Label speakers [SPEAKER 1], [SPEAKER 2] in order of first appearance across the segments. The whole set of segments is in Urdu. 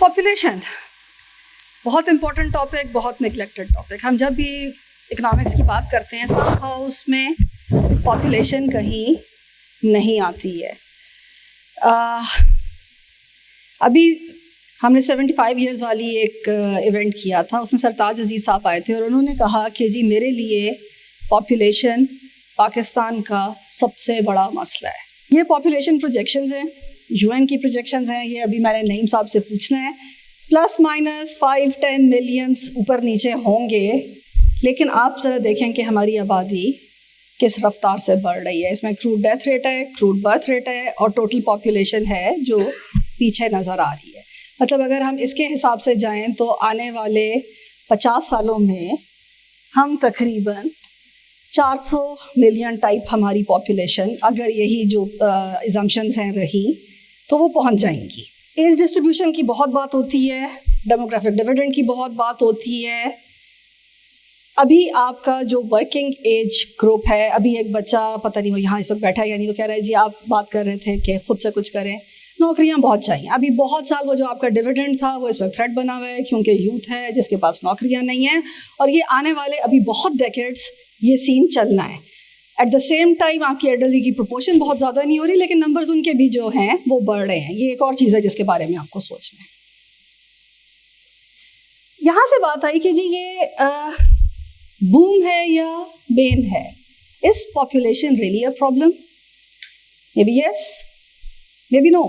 [SPEAKER 1] پاپولیشن بہت امپورٹنٹ ٹاپک, بہت نگلیکٹڈ ٹاپک. ہم جب بھی اکنامکس کی بات کرتے ہیں سم ہاؤ اس میں پاپولیشن کہیں نہیں آتی ہے. ابھی ہم نے 75 ایئرز والی ایک ایونٹ کیا تھا, اس میں سرتاج عزیز صاحب آئے تھے اور انہوں نے کہا کہ جی میرے لیے پاپولیشن پاکستان کا سب سے بڑا مسئلہ ہے. یہ پاپولیشن پروجیکشنز ہیں, UN کی پروجیکشنز ہیں, یہ ابھی میں نے نعیم صاحب سے پوچھنا ہے, پلس مائنس 5-10 ملینس اوپر نیچے ہوں گے, لیکن آپ ذرا دیکھیں کہ ہماری آبادی کس رفتار سے بڑھ رہی ہے. اس میں کروڈ ڈیتھ ریٹ ہے, کروڈ برتھ ریٹ ہے اور ٹوٹل پاپولیشن ہے جو پیچھے نظر آ رہی ہے. مطلب اگر ہم اس کے حساب سے جائیں تو آنے والے 50 سالوں میں ہم تقریباً 400 ملین ٹائپ ہماری پاپولیشن, اگر یہی جو ایزمپشنز ہیں رہی تو وہ پہنچ جائیں گی. ایج ڈسٹریبیوشن کی بہت بات ہوتی ہے, ڈیموگرافک ڈویڈنڈ کی بہت بات ہوتی ہے. ابھی آپ کا جو ورکنگ ایج گروپ ہے, ابھی ایک بچہ پتہ نہیں وہ یہاں اس وقت بیٹھا ہے یعنی, وہ کہہ رہا ہے جی آپ بات کر رہے تھے کہ خود سے کچھ کریں, نوکریاں بہت چاہیے. ابھی بہت سال وہ جو آپ کا ڈویڈنڈ تھا وہ اس وقت تھریٹ بنا ہوا ہے کیونکہ یوتھ ہے جس کے پاس نوکریاں نہیں ہیں, اور یہ آنے والے ابھی بہت ڈیکیڈس یہ سین چلنا ہے. ایٹ دا سیم ٹائم آپ کی ایلڈرلی کی پروپورشن بہت زیادہ نہیں ہو رہی, لیکن نمبرز ان کے بھی جو ہیں وہ بڑھ رہے ہیں. یہ ایک اور چیز ہے جس کے بارے میں آپ کو سوچنا ہے. یہاں سے بات آئی کہ جی یہ بوم ہے یا بین ہے, is population really a problem? May be yes, may be no.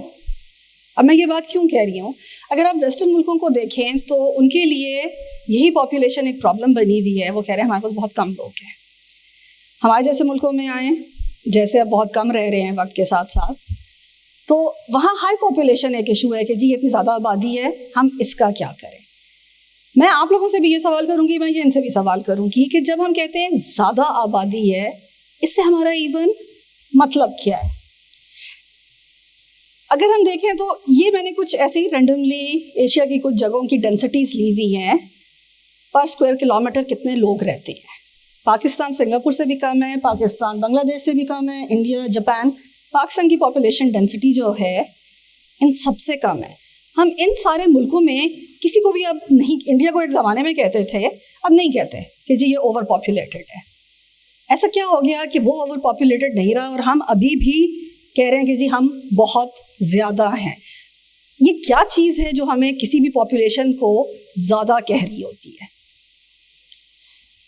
[SPEAKER 1] اب میں یہ بات کیوں کہہ رہی ہوں, اگر آپ ویسٹرن ملکوں کو دیکھیں تو ان کے لیے یہی پاپولیشن ایک پرابلم بنی ہوئی ہے. وہ کہہ رہے ہیں ہمارے پاس بہت کم لوگ ہیں. ہمارے جیسے ملکوں میں آئیں جیسے اب بہت کم رہ رہے ہیں وقت کے ساتھ ساتھ, تو وہاں ہائی پاپولیشن ایک ایشو ہے کہ جی اتنی زیادہ آبادی ہے, ہم اس کا کیا کریں. میں آپ لوگوں سے بھی یہ سوال کروں گی, میں یہ ان سے بھی سوال کروں گی کہ جب ہم کہتے ہیں زیادہ آبادی ہے, اس سے ہمارا ایون مطلب کیا ہے. اگر ہم دیکھیں تو یہ میں نے کچھ ایسے ہی رینڈملی ایشیا کی کچھ جگہوں کی ڈینسٹیز لی ہوئی ہیں پر اسکوائر کلومیٹر کتنے لوگ رہتے ہیں. پاکستان سنگاپور سے بھی کم ہے, پاکستان بنگلہ دیش سے بھی کم ہے, انڈیا جاپان, پاکستان کی پاپولیشن ڈینسٹی جو ہے ان سب سے کم ہے. ہم ان سارے ملکوں میں کسی کو بھی اب نہیں, انڈیا کو ایک زمانے میں کہتے تھے, اب نہیں کہتے کہ جی یہ اوور پاپولیٹڈ ہے. ایسا کیا ہو گیا کہ وہ اوور پاپولیٹڈ نہیں رہا اور ہم ابھی بھی کہہ رہے ہیں کہ جی ہم بہت زیادہ ہیں. یہ کیا چیز ہے جو ہمیں کسی بھی پاپولیشن کو زیادہ کہہ رہی ہوتی ہے؟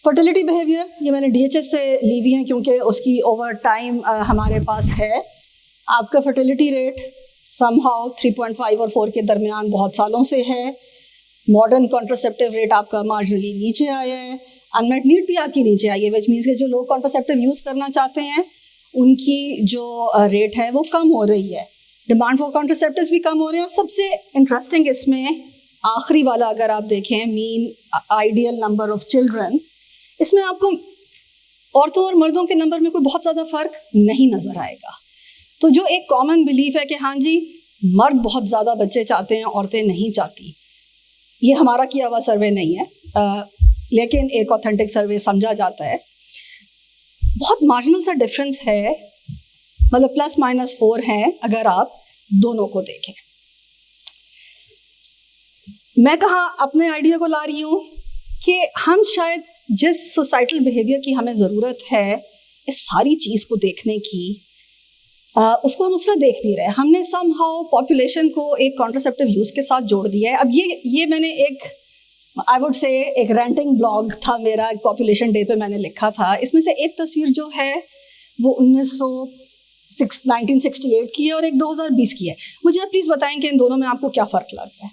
[SPEAKER 1] فرٹیلیٹی بیہیویئر, یہ میں نے DHS سے لی ہوئی ہیں کیونکہ اس کی اوور ٹائم ہمارے پاس ہے. آپ کا فرٹیلیٹی ریٹ سم ہاؤ 3.5 اور 4 کے درمیان بہت سالوں سے ہے. ماڈرن کانٹراسیپٹیو ریٹ آپ کا مارجنلی نیچے آیا ہے. انمیٹ نیڈ بھی آپ کی نیچے آئی ہے, وچ مینس کہ جو لوگ کانٹراسیپٹیو یوز کرنا چاہتے ہیں ان کی جو ریٹ ہے وہ کم ہو رہی ہے. ڈیمانڈ فار کانٹراسیپٹیوز بھی کم ہو رہے ہیں. اور سب سے انٹرسٹنگ اس میں آخری والا اگر آپ دیکھیں, مین آئیڈیل نمبر آف چلڈرن, اس میں آپ کو عورتوں اور مردوں کے نمبر میں کوئی بہت زیادہ فرق نہیں نظر آئے گا. تو جو ایک کامن بلیف ہے کہ ہاں جی مرد بہت زیادہ بچے چاہتے ہیں, عورتیں نہیں چاہتی, یہ ہمارا کیا ہوا سروے نہیں ہے لیکن ایک اوتھینٹک سروے سمجھا جاتا ہے. بہت مارجنل سا ڈفرینس ہے, مطلب +-4 ہیں اگر آپ دونوں کو دیکھیں. میں کہاں اپنے آئیڈیا کو لا رہی ہوں کہ ہم شاید جس سوسائٹل بیہیویئر کی ہمیں ضرورت ہے اس ساری چیز کو دیکھنے کی, اس کو ہم اس طرح دیکھ نہیں رہے. ہم نے سم ہاؤ پاپولیشن کو ایک کانٹراسیپٹیو یوز کے ساتھ جوڑ دیا ہے. اب یہ میں نے ایک آئی وڈ سے ایک رینٹنگ بلاگ تھا میرا, ایک پاپولیشن ڈے پہ میں نے لکھا تھا. اس میں سے ایک تصویر جو ہے وہ 1968 کی ہے اور ایک 2020 کی ہے. مجھے آپ پلیز بتائیں کہ ان دونوں میں آپ کو کیا فرق لگتا ہے؟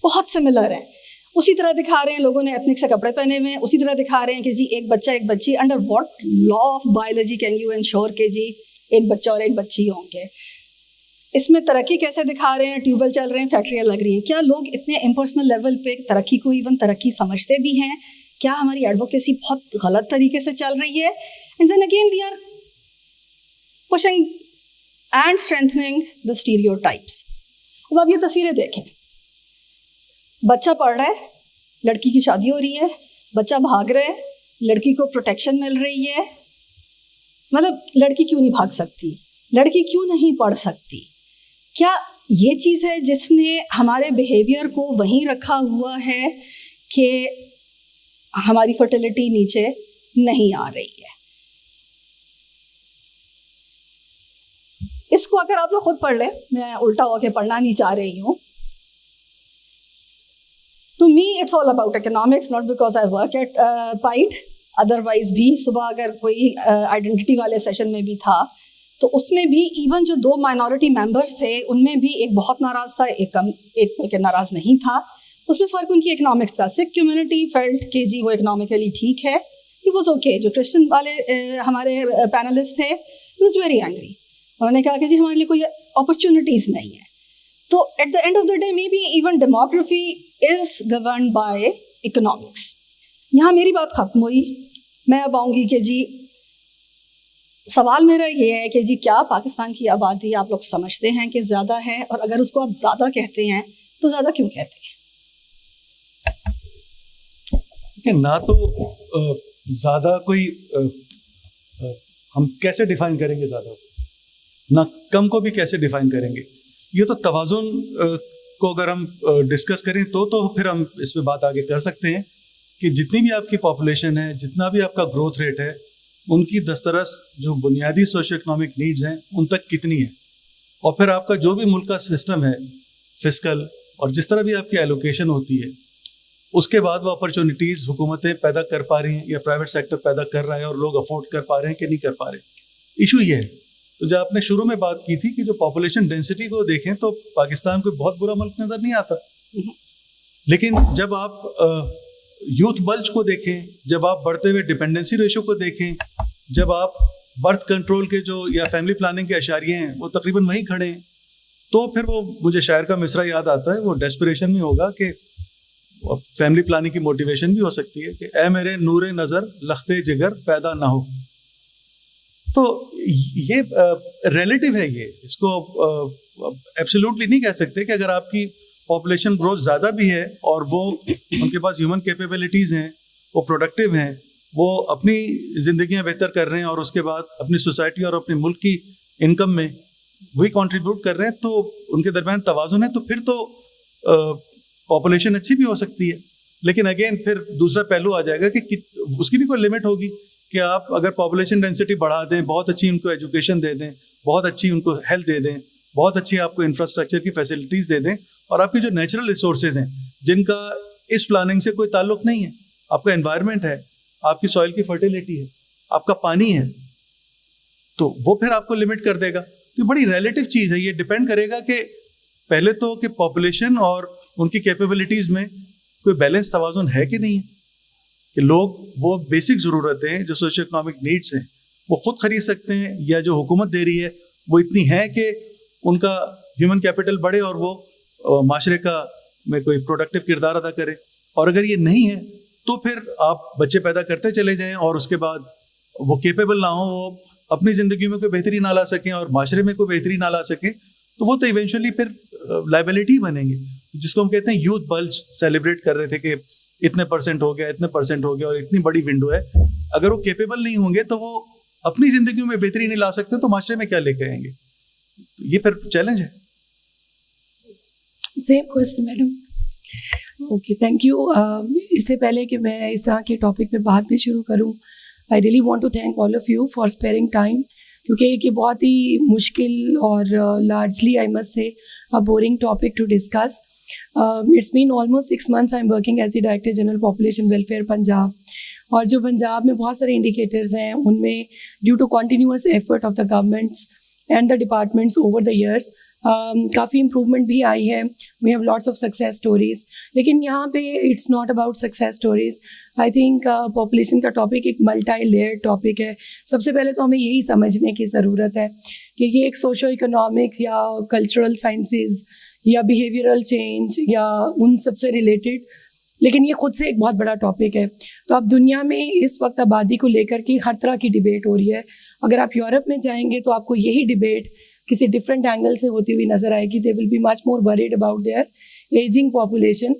[SPEAKER 1] بہت سملر ہیں. اسی طرح دکھا رہے ہیں, لوگوں نے ایتھنک سے کپڑے پہنے ہوئے ہیں, اسی طرح دکھا رہے ہیں کہ جی ایک بچہ ایک بچی. Under what law of biology can you ensure کہ جی ایک بچہ اور ایک بچی ہوں گے؟ اس میں ترقی کیسے دکھا رہے ہیں؟ ٹیوب ویل چل رہے ہیں, فیکٹریاں لگ رہی ہیں. کیا لوگ اتنے امپرسنل لیول پہ ترقی کو ایون ترقی سمجھتے بھی ہیں؟ کیا ہماری ایڈوکیسی بہت غلط طریقے سے چل رہی ہے؟ And then again we are pushing and strengthening the stereotypes. اب آپ یہ تصویریں دیکھیں, بچہ پڑھ رہا ہے, لڑکی کی شادی ہو رہی ہے, بچہ بھاگ رہا ہے, لڑکی کو پروٹیکشن مل رہی ہے. مطلب لڑکی کیوں نہیں بھاگ سکتی؟ لڑکی کیوں نہیں پڑھ سکتی؟ کیا یہ چیز ہے جس نے ہمارے بیہیویئر کو وہیں رکھا ہوا ہے کہ ہماری فرٹیلیٹی نیچے نہیں آ رہی ہے. اس کو اگر آپ لوگ خود پڑھ لیں, میں الٹا ہو کے پڑھنا نہیں چاہ رہی ہوں. To me, it's all about economics, not because I work at PIDE. Otherwise بھی صبح اگر کوئی آئیڈینٹی والے سیشن میں بھی تھا تو اس میں بھی ایون جو 2 مائنورٹی ممبرس تھے ان میں بھی ایک بہت ناراض تھا, ایک ناراض نہیں تھا. اس میں فرق ان کی اکنامکس کا. سکھ کمیونٹی فیلٹ کہ جی وہ اکنامکلی ٹھیک ہے, ہی واز اوکے. جو کرسچن والے ہمارے پینلسٹ تھے, ہی واز ویری اینگری. انہوں نے کہا کہ جی ہمارے لیے کوئی اپرچونیٹیز نہیں ہے. تو at the end of the day may be even demography is governed by economics. یہاں میری بات ختم ہوئی. میں اب آؤں گی کہ جی سوال میرا یہ ہے کہ جی کیا پاکستان کی آبادی آپ لوگ سمجھتے ہیں کہ زیادہ ہے, اور اگر اس کو آپ زیادہ کہتے ہیں تو زیادہ کیوں کہتے ہیں؟
[SPEAKER 2] کہ نہ تو زیادہ کوئی ہم کیسے ڈیفائن کریں گے زیادہ, نہ کم کو بھی کیسے ڈیفائن کریں گے. یہ تو توازن کو اگر ہم ڈسکس کریں تو پھر ہم اس پہ بات آگے کر سکتے ہیں کہ جتنی بھی آپ کی پاپولیشن ہے, جتنا بھی آپ کا گروتھ ریٹ ہے, ان کی دسترس جو بنیادی سوشو اکنامک نیڈز ہیں ان تک کتنی ہے, اور پھر آپ کا جو بھی ملک کا سسٹم ہے فسکل, اور جس طرح بھی آپ کی ایلوکیشن ہوتی ہے, اس کے بعد وہ اپرچونیٹیز حکومتیں پیدا کر پا رہی ہیں یا پرائیویٹ سیکٹر پیدا کر رہا ہے, اور لوگ افورڈ کر پا رہے ہیں کہ نہیں کر پا رہے. ایشو یہ ہے. تو جب آپ نے شروع میں بات کی تھی کہ جو پاپولیشن ڈینسٹی کو دیکھیں تو پاکستان کوئی بہت برا ملک نظر نہیں آتا, لیکن جب آپ یوتھ بلج کو دیکھیں, جب آپ بڑھتے ہوئے ڈپینڈنسی ریشو کو دیکھیں, جب آپ برتھ کنٹرول کے جو یا فیملی پلاننگ کے اشاریے ہیں وہ تقریباً وہیں کھڑے ہیں, تو پھر وہ مجھے شاعر کا مصرع یاد آتا ہے, وہ ڈیسپریشن میں ہوگا کہ فیملی پلاننگ کی موٹیویشن بھی ہو سکتی ہے کہ اے میرے نور نظر لختے جگر پیدا نہ ہو. تو یہ ریلیٹیو ہے, یہ اس کو ایبسلیوٹلی نہیں کہہ سکتے کہ اگر آپ کی پاپولیشن گروتھ زیادہ بھی ہے اور وہ ان کے پاس ہیومن کیپیبلٹیز ہیں, وہ پروڈکٹیو ہیں, وہ اپنی زندگیاں بہتر کر رہے ہیں, اور اس کے بعد اپنی سوسائٹی اور اپنے ملک کی انکم میں وہی کنٹریبیوٹ کر رہے ہیں, تو ان کے درمیان توازن ہے, تو پھر تو پاپولیشن اچھی بھی ہو سکتی ہے. لیکن اگین پھر دوسرا پہلو آ جائے گا کہ اس کی بھی کوئی لمٹ ہوگی کہ آپ اگر پاپولیشن ڈینسٹی بڑھا دیں, بہت اچھی ان کو ایجوکیشن دے دیں, بہت اچھی ان کو ہیلتھ دے دیں, بہت اچھی آپ کو انفراسٹرکچر کی فیسلٹیز دے دیں, اور آپ کی جو نیچرل ریسورسز ہیں جن کا اس پلاننگ سے کوئی تعلق نہیں ہے, آپ کا انوائرمنٹ ہے, آپ کی سوئل کی فرٹیلیٹی ہے, آپ کا پانی ہے, تو وہ پھر آپ کو لمٹ کر دے گا. تو بڑی ریلیٹیو چیز ہے. یہ ڈپینڈ کرے گا کہ پہلے تو کہ پاپولیشن اور ان کی کیپیبلٹیز میں کوئی بیلنس توازن ہے کہ نہیں ہے, کہ لوگ وہ بیسک ضرورتیں جو سوشل اکنامک نیڈس ہیں وہ خود خرید سکتے ہیں, یا جو حکومت دے رہی ہے وہ اتنی ہے کہ ان کا ہیومن کیپٹل بڑھے اور وہ معاشرے کا میں کوئی پروڈکٹیو کردار ادا کرے. اور اگر یہ نہیں ہے تو پھر آپ بچے پیدا کرتے چلے جائیں, اور اس کے بعد وہ کیپیبل نہ ہوں, وہ اپنی زندگی میں کوئی بہتری نہ لا سکیں اور معاشرے میں کوئی بہتری نہ لا سکیں, تو وہ تو ایونچولی پھر لائبلٹی بنیں گے, جس کو ہم کہتے ہیں یوتھ بلج سیلیبریٹ کر رہے تھے کہ اتنے پرسنٹ ہو گیا, اتنے پرسنٹ ہو گیا, اور اتنی بڑی ونڈو ہے. اگر وہ کیپیبل نہیں ہوں گے تو وہ اپنی زندگیوں میں بہتری نہیں لا سکتے, تو معاشرے میں کیا لے کے آئیں گے؟ یہ پھر چیلنج ہے.
[SPEAKER 3] Same question madam. Okay, thank you. اس سے پہلے کہ میں اس طرح کے ٹاپک میں بات بھی شروع کروں, I really want to thank all of you for sparing time, کیونکہ یہ بہت ہی مشکل اور largely I must say a boring topic to discuss. It's been almost 6 months I'm working as the Director General Population Welfare Punjab. اور جو پنجاب میں بہت سارے انڈیکیٹرز ہیں, ان میں due to continuous effort of the governments and the departments over the years کافی امپروومنٹ بھی آئی ہے. We have lots of success stories. لیکن یہاں پہ it's not about success stories. I think population کا ٹاپک ایک ملٹی لیئر ٹاپک ہے. سب سے پہلے تو ہمیں یہی سمجھنے کی ضرورت ہے کہ یہ ایک سوشو اکنامک یا کلچرل سائنسز یا بیہیویئرل چینج یا ان سب سے ریلیٹڈ, لیکن یہ خود سے ایک بہت بڑا ٹاپک ہے. تو اب دنیا میں اس وقت آبادی کو لے کر کے ہر طرح کی ڈبیٹ ہو رہی ہے. اگر آپ یورپ میں جائیں گے تو آپ کو یہی ڈبیٹ کسی ڈفرینٹ اینگل سے ہوتی ہوئی نظر آئے گی. They will be much more worried about their ageing population.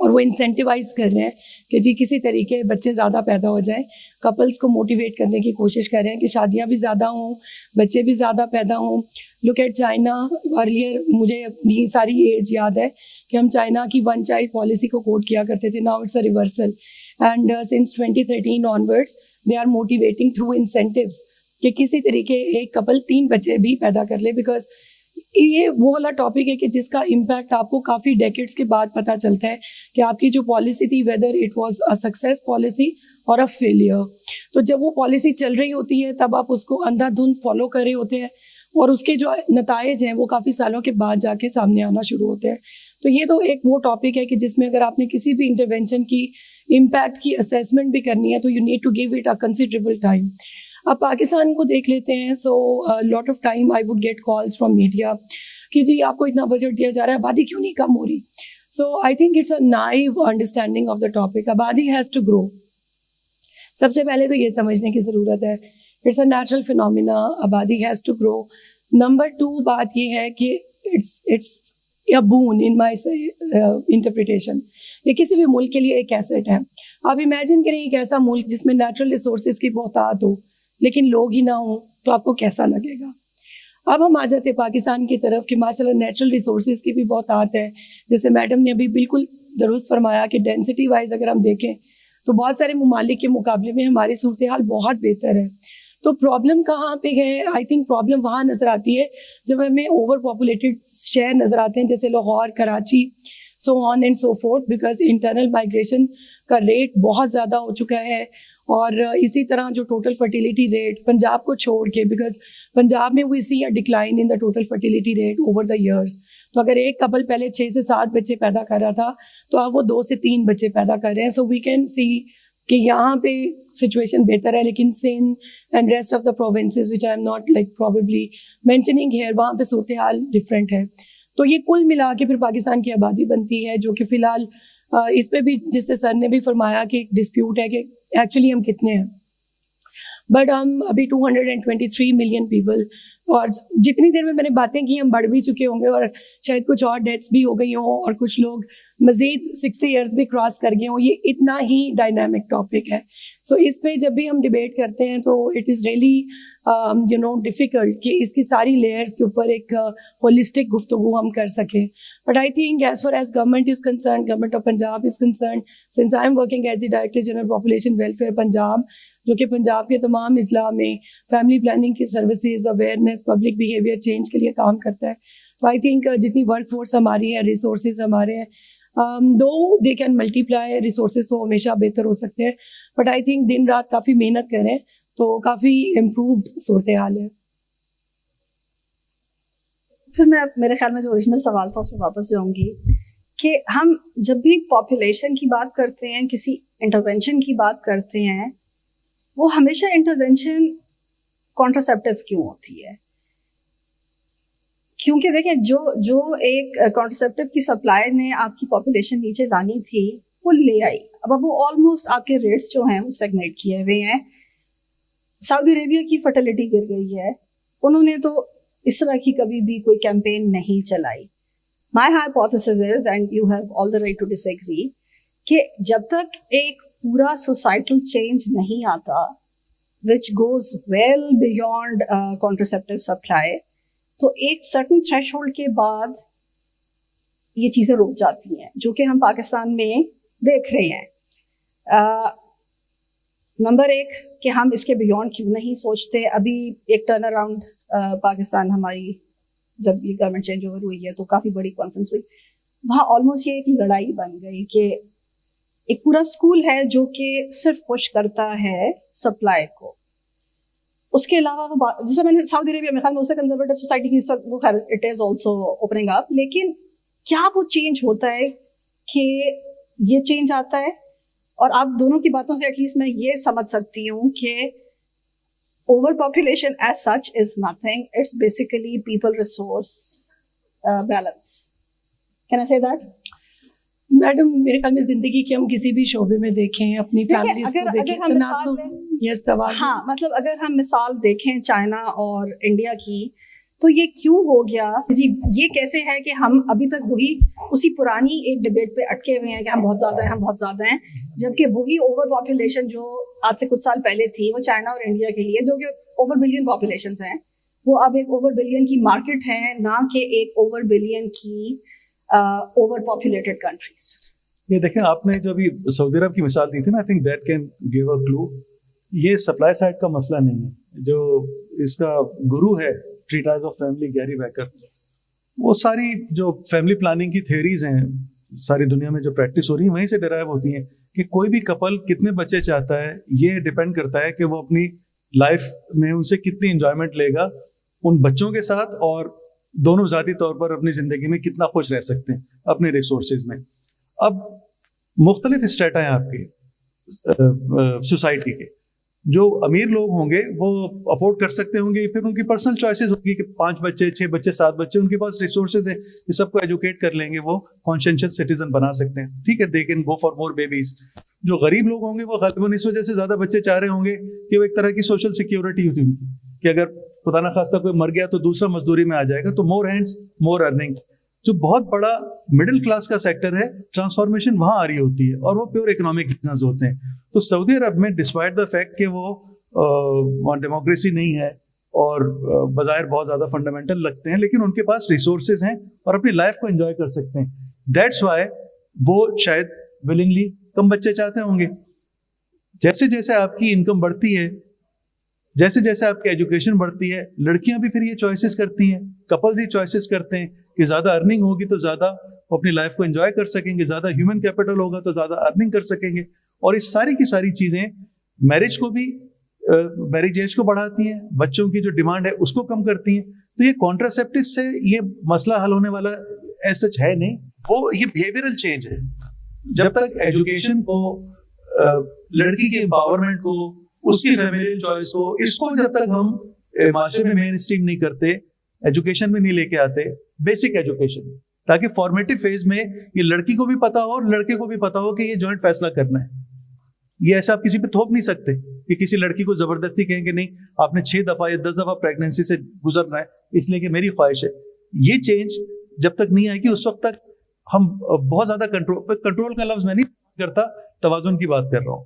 [SPEAKER 3] اور وہ انسینٹیوائز کر رہے ہیں کہ جی کسی طریقے بچے زیادہ پیدا ہو جائیں. کپلس کو موٹیویٹ کرنے کی کوشش کر رہے ہیں کہ شادیاں بھی زیادہ ہوں, بچے بھی زیادہ پیدا ہوں. Look at China. ارلیئر مجھے اپنی ساری ایج یاد ہے کہ ہم چائنا کی 1 چائلڈ پالیسی کو کوٹ کیا کرتے تھے. Now it's a reversal, and since 2013 onwards they are motivating through incentives کہ کسی طریقے ایک کپل 3 بچے بھی پیدا کر لے, بیکاز یہ وہ والا ٹاپک ہے کہ جس کا امپیکٹ آپ کو کافی ڈیکیڈس کے بعد پتہ چلتا ہے کہ آپ کی جو پالیسی تھی whether it was a success policy اور اے فیلئر. تو جب وہ پالیسی چل رہی ہوتی ہے تب آپ اس کو اندھا دھند فالو کر رہے ہوتے ہیں, اور اس کے جو نتائج ہیں وہ کافی سالوں کے بعد جا کے سامنے آنا شروع ہوتے ہیں. تو یہ تو ایک وہ ٹاپک ہے کہ جس میں اگر آپ نے کسی بھی انٹرونشن کی امپیکٹ کی اسیسمنٹ بھی کرنی ہے تو you need to give it a considerable time. اب پاکستان کو دیکھ لیتے ہیں. So lot of time I would get calls from media کہ جی آپ کو اتنا بجٹ دیا جا رہا ہے, آبادی کیوں نہیں کم ہو رہی. So I think it's a naive understanding of the topic. آبادی ہیز ٹو گرو. سب سے پہلے تو یہ سمجھنے کی ضرورت ہے اٹس اے نیچرل فینومینا, آبادی ہیز ٹو گرو. نمبر 2 بات یہ ہے کہ it's a boon in my interpretation. یہ کسی بھی ملک کے لیے ایک ایسٹ ہے. آپ امیجن کریں ایک ایسا ملک جس میں نیچرل ریسورسز کی بہتات ہو لیکن لوگ ہی نہ ہوں, تو آپ کو کیسا لگے گا. اب ہم آ جاتے پاکستان کی طرف کہ ماشاء اللہ نیچرل ریسورسز کی بھی بہتات ہے. جیسے میڈم نے ابھی بالکل درست فرمایا کہ ڈینسٹی وائز اگر ہم دیکھیں تو بہت سارے ممالک کے مقابلے میں ہماری صورتحال بہت بہتر ہے. تو پرابلم کہاں پہ ہے؟ آئی تھنک پرابلم وہاں نظر آتی ہے جب ہمیں اوور پاپولیٹڈ شہر نظر آتے ہیں جیسے Lahore, Karachi, so on and so forth, because internal migration کا ریٹ بہت زیادہ ہو چکا ہے. اور اسی طرح جو ٹوٹل فرٹیلیٹی ریٹ پنجاب کو چھوڑ کے, بیکاز پنجاب میں we see a decline in the total fertility rate over the years. تو اگر ایک کپل پہلے 6 سے 7 بچے پیدا کر رہا تھا تو اب وہ 2 سے 3 بچے پیدا کر رہے ہیں. سو وی کین سی کہ یہاں پہ سچویشن بہتر ہے, لیکن Sindh and rest of the provinces which I am not like probably mentioning here, وہاں پہ صورتحال ڈفرینٹ ہے. تو یہ کل ملا کے پھر پاکستان کی آبادی بنتی ہے, جو کہ فی الحال اس پہ بھی جس سے سر نے بھی فرمایا کہ ایک ڈسپیوٹ ہے کہ ایکچولی ہم کتنے ہیں. بٹ ہم ابھی 223 ملین پیپل, اور جتنی دیر میں نے باتیں کی ہم بڑھ بھی چکے ہوں گے, اور شاید کچھ اور ڈیتھس بھی ہو گئی ہوں, اور کچھ لوگ مزید 60 ایئرس بھی کراس کر گئے ہوں. یہ اتنا ہی ڈائنامک ٹاپک ہے. سو اس پہ جب بھی ہم ڈبیٹ کرتے ہیں تو اٹ از ریئلی ڈیفیکلٹ کہ اس کی ساری لیئرس کے اوپر ایک ہولسٹک گفتگو ہم کر سکیں. But I think as far as government is concern, government of Punjab is concern, since I am working as the director general population welfare Punjab, جو کہ پنجاب کے تمام اضلاع میں فیملی پلاننگ کی services, awareness, public behaviour change کے لیے کام کرتا ہے. تو آئی تھنک جتنی ورک فورس ہماری ہے, ریسورسز ہمارے ہیں, دو دے کین ملٹیپلائی, ریسورسز تو ہمیشہ بہتر ہو سکتے ہیں, بٹ آئی تھنک دن رات کافی محنت کریں تو کافی امپرووڈ صورتحال ہے.
[SPEAKER 1] پھر میں میرے خیال میں جو اوریجنل سوال تھا اس پہ واپس جاؤں گی کہ ہم جب بھی پاپولیشن کی بات کرتے ہیں, کسی انٹرونشن کی بات کرتے ہیں, وہ ہمیشہ انٹرونشن کانٹراسیپٹیو کیوں ہوتی ہے؟ کیونکہ دیکھیں جو ایک کانٹراسیپٹیو کی سپلائی نے آپ کی پاپولیشن نیچے لانی تھی وہ لے آئی. اب وہ آلموسٹ آپ کے ریٹس جو ہیں وہ اسٹیگنیٹ کیے ہوئے ہیں. سعودی عربیہ کی فرٹیلیٹی گر گئی ہے, انہوں نے تو اس طرح کی کبھی بھی کوئی کیمپین نہیں چلائی. My hypothesis is, and you have all the right to disagree, کہ جب تک ایک پورا سوسائٹل چینج نہیں آتا which goes well beyond contraceptive supply, تو ایک سرٹن تھریش ہولڈ کے بعد یہ چیزیں رک جاتی ہیں, جو کہ ہم پاکستان میں دیکھ رہے ہیں. نمبر 1 کہ ہم اس کے بیونڈ کیوں نہیں سوچتے. ابھی ایک ٹرن اراؤنڈ پاکستان ہماری جب یہ گورنمنٹ چینج اوور ہوئی ہے تو کافی بڑی کانفرنس ہوئی, وہاں آلموسٹ یہ ایک لڑائی بن گئی کہ ایک پورا اسکول ہے جو کہ صرف پش کرتا ہے سپلائی کو. اس کے علاوہ وہ جیسے میں نے سعودی عربیہ میں خیال میں اسے کنزرویٹو سوسائٹی کی وہ خیر it is also opening up, لیکن کیا وہ چینج ہوتا ہے کہ یہ چینج آتا ہے. اور آپ دونوں کی باتوں سے ایٹ لیسٹ میں یہ سمجھ سکتی ہوں کہ over population as such is nothing, it's basically people resource balance. Can I say that?
[SPEAKER 3] Madam میرے خیال میں زندگی کے ہم کسی بھی شعبے میں دیکھیں, اپنی فیملیز کو دیکھیں, تناسب, یس توازن.
[SPEAKER 1] ہاں مطلب اگر ہم مثال دیکھیں چائنا اور انڈیا کی, تو یہ کیوں ہو گیا جی؟ یہ کیسے ہے کہ ہم ابھی تک وہی اسی پرانی ایک ڈبیٹ پہ اٹکے ہوئے ہیں کہ ہم بہت زیادہ ہیں، ہم بہت زیادہ ہیں، جبکہ وہی اوور پاپولیشن جو آج سے کچھ سال پہلے تھی، وہ چائنا اور انڈیا کے لیے جو کہ اوور بلین پاپولیشنز ہیں، وہ اب ایک اوور بلین کی مارکیٹ ہے، نہ کہ ایک اوور بلین کی اوور پاپولیٹڈ کنٹریز.
[SPEAKER 2] یہ دیکھیں آپ نے جو ابھی سعودی عرب کی مثال دی تھی نا، I think that can give a clue. یہ سپلائی سائڈ کا مسئلہ نہیں ہے. جو اس کا گرو ہے ٹریٹائز آف فیملی گیری بیکر، وہ ساری جو فیملی پلاننگ کی تھیوریز ہیں ساری دنیا میں جو پریکٹس ہو رہی ہیں وہیں سے ڈرائیو ہوتی ہیں کہ کوئی بھی کپل کتنے بچے چاہتا ہے یہ ڈپینڈ کرتا ہے کہ وہ اپنی لائف میں ان سے کتنی انجوائمنٹ لے گا ان بچوں کے ساتھ، اور دونوں ذاتی طور پر اپنی زندگی میں کتنا خوش رہ سکتے ہیں اپنے ریسورسز میں. اب مختلف اسٹیٹا ہیں آپ کے سوسائٹی کے. جو امیر لوگ ہوں گے وہ افورڈ کر سکتے ہوں گے، پھر ان کی پرسنل چوائسیز ہوگی کہ 5 بچے 6 بچے 7 بچے، ان کے پاس ریسورسز ہیں، یہ سب کو ایجوکیٹ کر لیں گے، وہ کانشینشیس سٹیزن بنا سکتے ہیں. ٹھیک ہے، they can go for more babies. جو غریب لوگ ہوں گے وہ غالباً اس وجہ سے زیادہ بچے چاہ رہے ہوں گے کہ وہ ایک طرح کی سوشل سیکیورٹی ہوتی ہے کہ اگر خدا نہ خواستہ کوئی مر گیا تو دوسرا مزدوری میں آ جائے گا، تو مور ہینڈز مور ارننگ. جو بہت بڑا مڈل کلاس کا سیکٹر ہے، ٹرانسفارمیشن وہاں آ رہی ہوتی ہے اور وہ پیور اکنامک ریزنز ہوتے ہیں. تو سعودی عرب میں ڈسپائٹ دا فیکٹ کہ وہ ڈیموکریسی نہیں ہے اور بظاہر بہت زیادہ فنڈامنٹل لگتے ہیں، لیکن ان کے پاس ریسورسز ہیں اور اپنی لائف کو انجوائے کر سکتے ہیں. دیٹس وائی وہ شاید ولنگلی کم بچے چاہتے ہوں گے. جیسے جیسے آپ کی انکم بڑھتی ہے، جیسے جیسے آپ کی ایجوکیشن بڑھتی ہے، لڑکیاں بھی پھر یہ چوائسیز کرتی ہیں، کپلز ہی چوائسیز کرتے ہیں کہ زیادہ ارننگ ہوگی تو زیادہ وہ اپنی لائف کو انجوائے کر سکیں گے، زیادہ ہیومن کیپٹل ہوگا تو زیادہ ارننگ کر سکیں گے. اور اس ساری کی ساری چیزیں میرج کو بھی میرج ایج کو بڑھاتی ہیں، بچوں کی جو ڈیمانڈ ہے اس کو کم کرتی ہیں. تو یہ کانٹراسیپٹو سے یہ مسئلہ حل ہونے والا ایز سچ ہے نہیں، وہ یہ بیہیویئرل چینج ہے. جب تک ایجوکیشن کو، لڑکی کے امپاورمنٹ کو، اس کی فیملی چوائس کو، اس کو جب تک ہم معاشرے میں مین اسٹریم نہیں کرتے، ایجوکیشن میں نہیں لے کے آتے، بیسک ایجوکیشن، تاکہ فارمیٹیو فیز میں یہ لڑکی کو بھی پتا ہو اور لڑکے کو بھی پتا ہو کہ یہ جوائنٹ فیصلہ کرنا ہے. یہ ایسا آپ کسی پہ تھوپ نہیں سکتے کہ کسی لڑکی کو زبردستی کہیں کہ نہیں آپ نے 6 دفعہ یا 10 دفعہ پریگنینسی سے گزرنا ہے اس لیے کہ میری خواہش ہے. یہ چینج جب تک نہیں آئے گی اس وقت تک ہم بہت زیادہ کنٹرول کا لفظ میں نہیں کرتا، توازن کی بات کر رہا ہوں.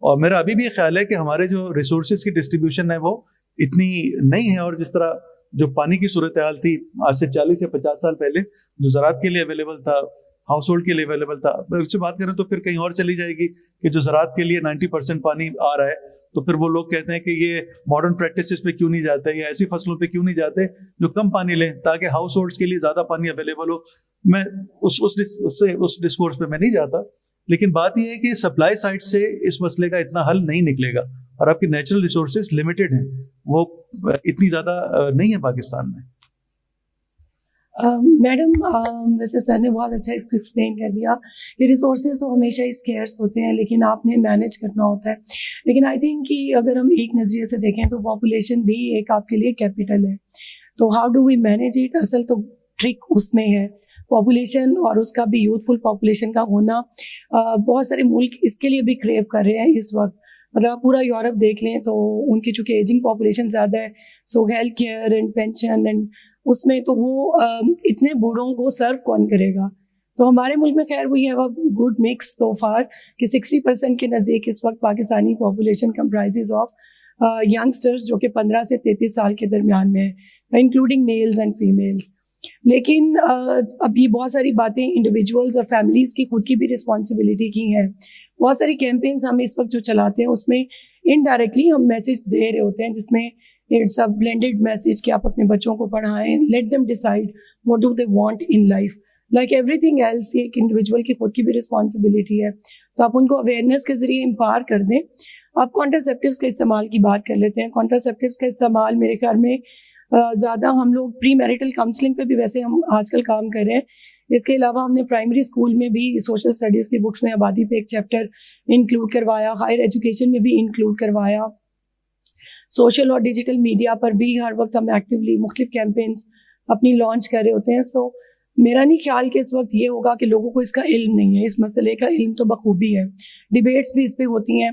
[SPEAKER 2] اور میرا ابھی بھی یہ خیال ہے کہ ہمارے جو ریسورسز کی ڈسٹریبیوشن ہے وہ اتنی نہیں ہے، اور جس طرح جو پانی کی صورتحال تھی آج سے 40 یا 50 سال پہلے، جو زراعت کے لیے اویلیبل تھا، ہاؤس ہولڈ کے لیے اویلیبل تھا، اس سے بات کریں تو پھر کہیں اور چلی جائے گی کہ جو زراعت کے لیے 90% پانی آ رہا ہے، تو پھر وہ لوگ کہتے ہیں کہ یہ ماڈرن پریکٹسز پہ کیوں نہیں جاتے یا ایسی فصلوں پہ کیوں نہیں جاتے جو کم پانی لیں تاکہ ہاؤس ہولڈس کے لیے زیادہ پانی اویلیبل ہو. میں اس ڈسکورس پہ میں نہیں جاتا، لیکن بات یہ ہے کہ سپلائی سائڈ سے اس مسئلے کا اتنا حل نہیں نکلے گا، اور آپ کی نیچرل ریسورسز لمیٹڈ ہیں، وہ اتنی زیادہ نہیں ہے پاکستان میں.
[SPEAKER 3] میڈم ویسے سر نے بہت اچھا اس کو ایکسپلین کر دیا. یہ ریسورسز تو ہمیشہ اسکیئرس ہوتے ہیں لیکن آپ نے مینیج کرنا ہوتا ہے. لیکن آئی تھنک کہ اگر ہم ایک نظریے سے دیکھیں تو پاپولیشن بھی ایک آپ کے لیے کیپٹل ہے. تو how do we manage it? اصل تو ٹرک اس میں ہے پاپولیشن، اور اس کا بھی یوتھفل پاپولیشن کا ہونا. بہت سارے ملک اس کے لیے بھی کریو کر رہے ہیں اس وقت. مطلب پورا یورپ دیکھ لیں تو ان کی چونکہ ایجنگ پاپولیشن زیادہ ہے، so health care and pension and اس میں تو وہ اتنے بوڑھوں کو سرو کون کرے گا. تو ہمارے ملک میں خیر we have a good mix so far کہ 60% کے نزدیک اس وقت Pakistani population comprises of youngsters جو کہ 15 سے 33 سال کے درمیان میں ہے، انکلوڈنگ میلز اینڈ فیمیلز. لیکن اب یہ بہت ساری باتیں انڈیویجولز اور فیملیز کی خود کی بھی رسپانسبلٹی کی ہیں. بہت ساری کیمپینز ہم اس وقت جو چلاتے ہیں اس میں انڈائریکٹلی ہم میسیج دے رہے ہوتے ہیں، جس میں اٹس اے بلینڈیڈ میسیج کہ آپ اپنے بچوں کو پڑھائیں، let them decide what do they want in life. Like everything else یہ ایک انڈیویجول کی خود کی بھی رسپانسبلٹی ہے. تو آپ ان کو اویئرنیس کے ذریعے امپاور کر دیں. آپ کانٹراسیپٹیوز کے استعمال کی بات کر لیتے ہیں. کانٹراسیپٹیوز کا استعمال میرے خیال میں زیادہ ہم لوگ پری میرٹل کاؤنسلنگ پہ بھی ویسے ہم آج کل کام کر رہے ہیں. اس کے علاوہ ہم نے پرائمری اسکول میں بھی سوشل اسٹڈیز کی بکس میں آبادی پہ ایک چیپٹر انکلوڈ کروایا، ہائر ایجوکیشن میں بھی انکلوڈ کروایا. سوشل اور ڈیجیٹل میڈیا پر بھی ہر وقت ہم ایکٹیولی مختلف کیمپینز اپنی لانچ کر رہے ہوتے ہیں. سو میرا نہیں خیال کہ اس وقت یہ ہوگا کہ لوگوں کو اس کا علم نہیں ہے. اس مسئلے کا علم تو بخوبی ہے، ڈیبیٹس بھی اس پہ ہوتی ہیں،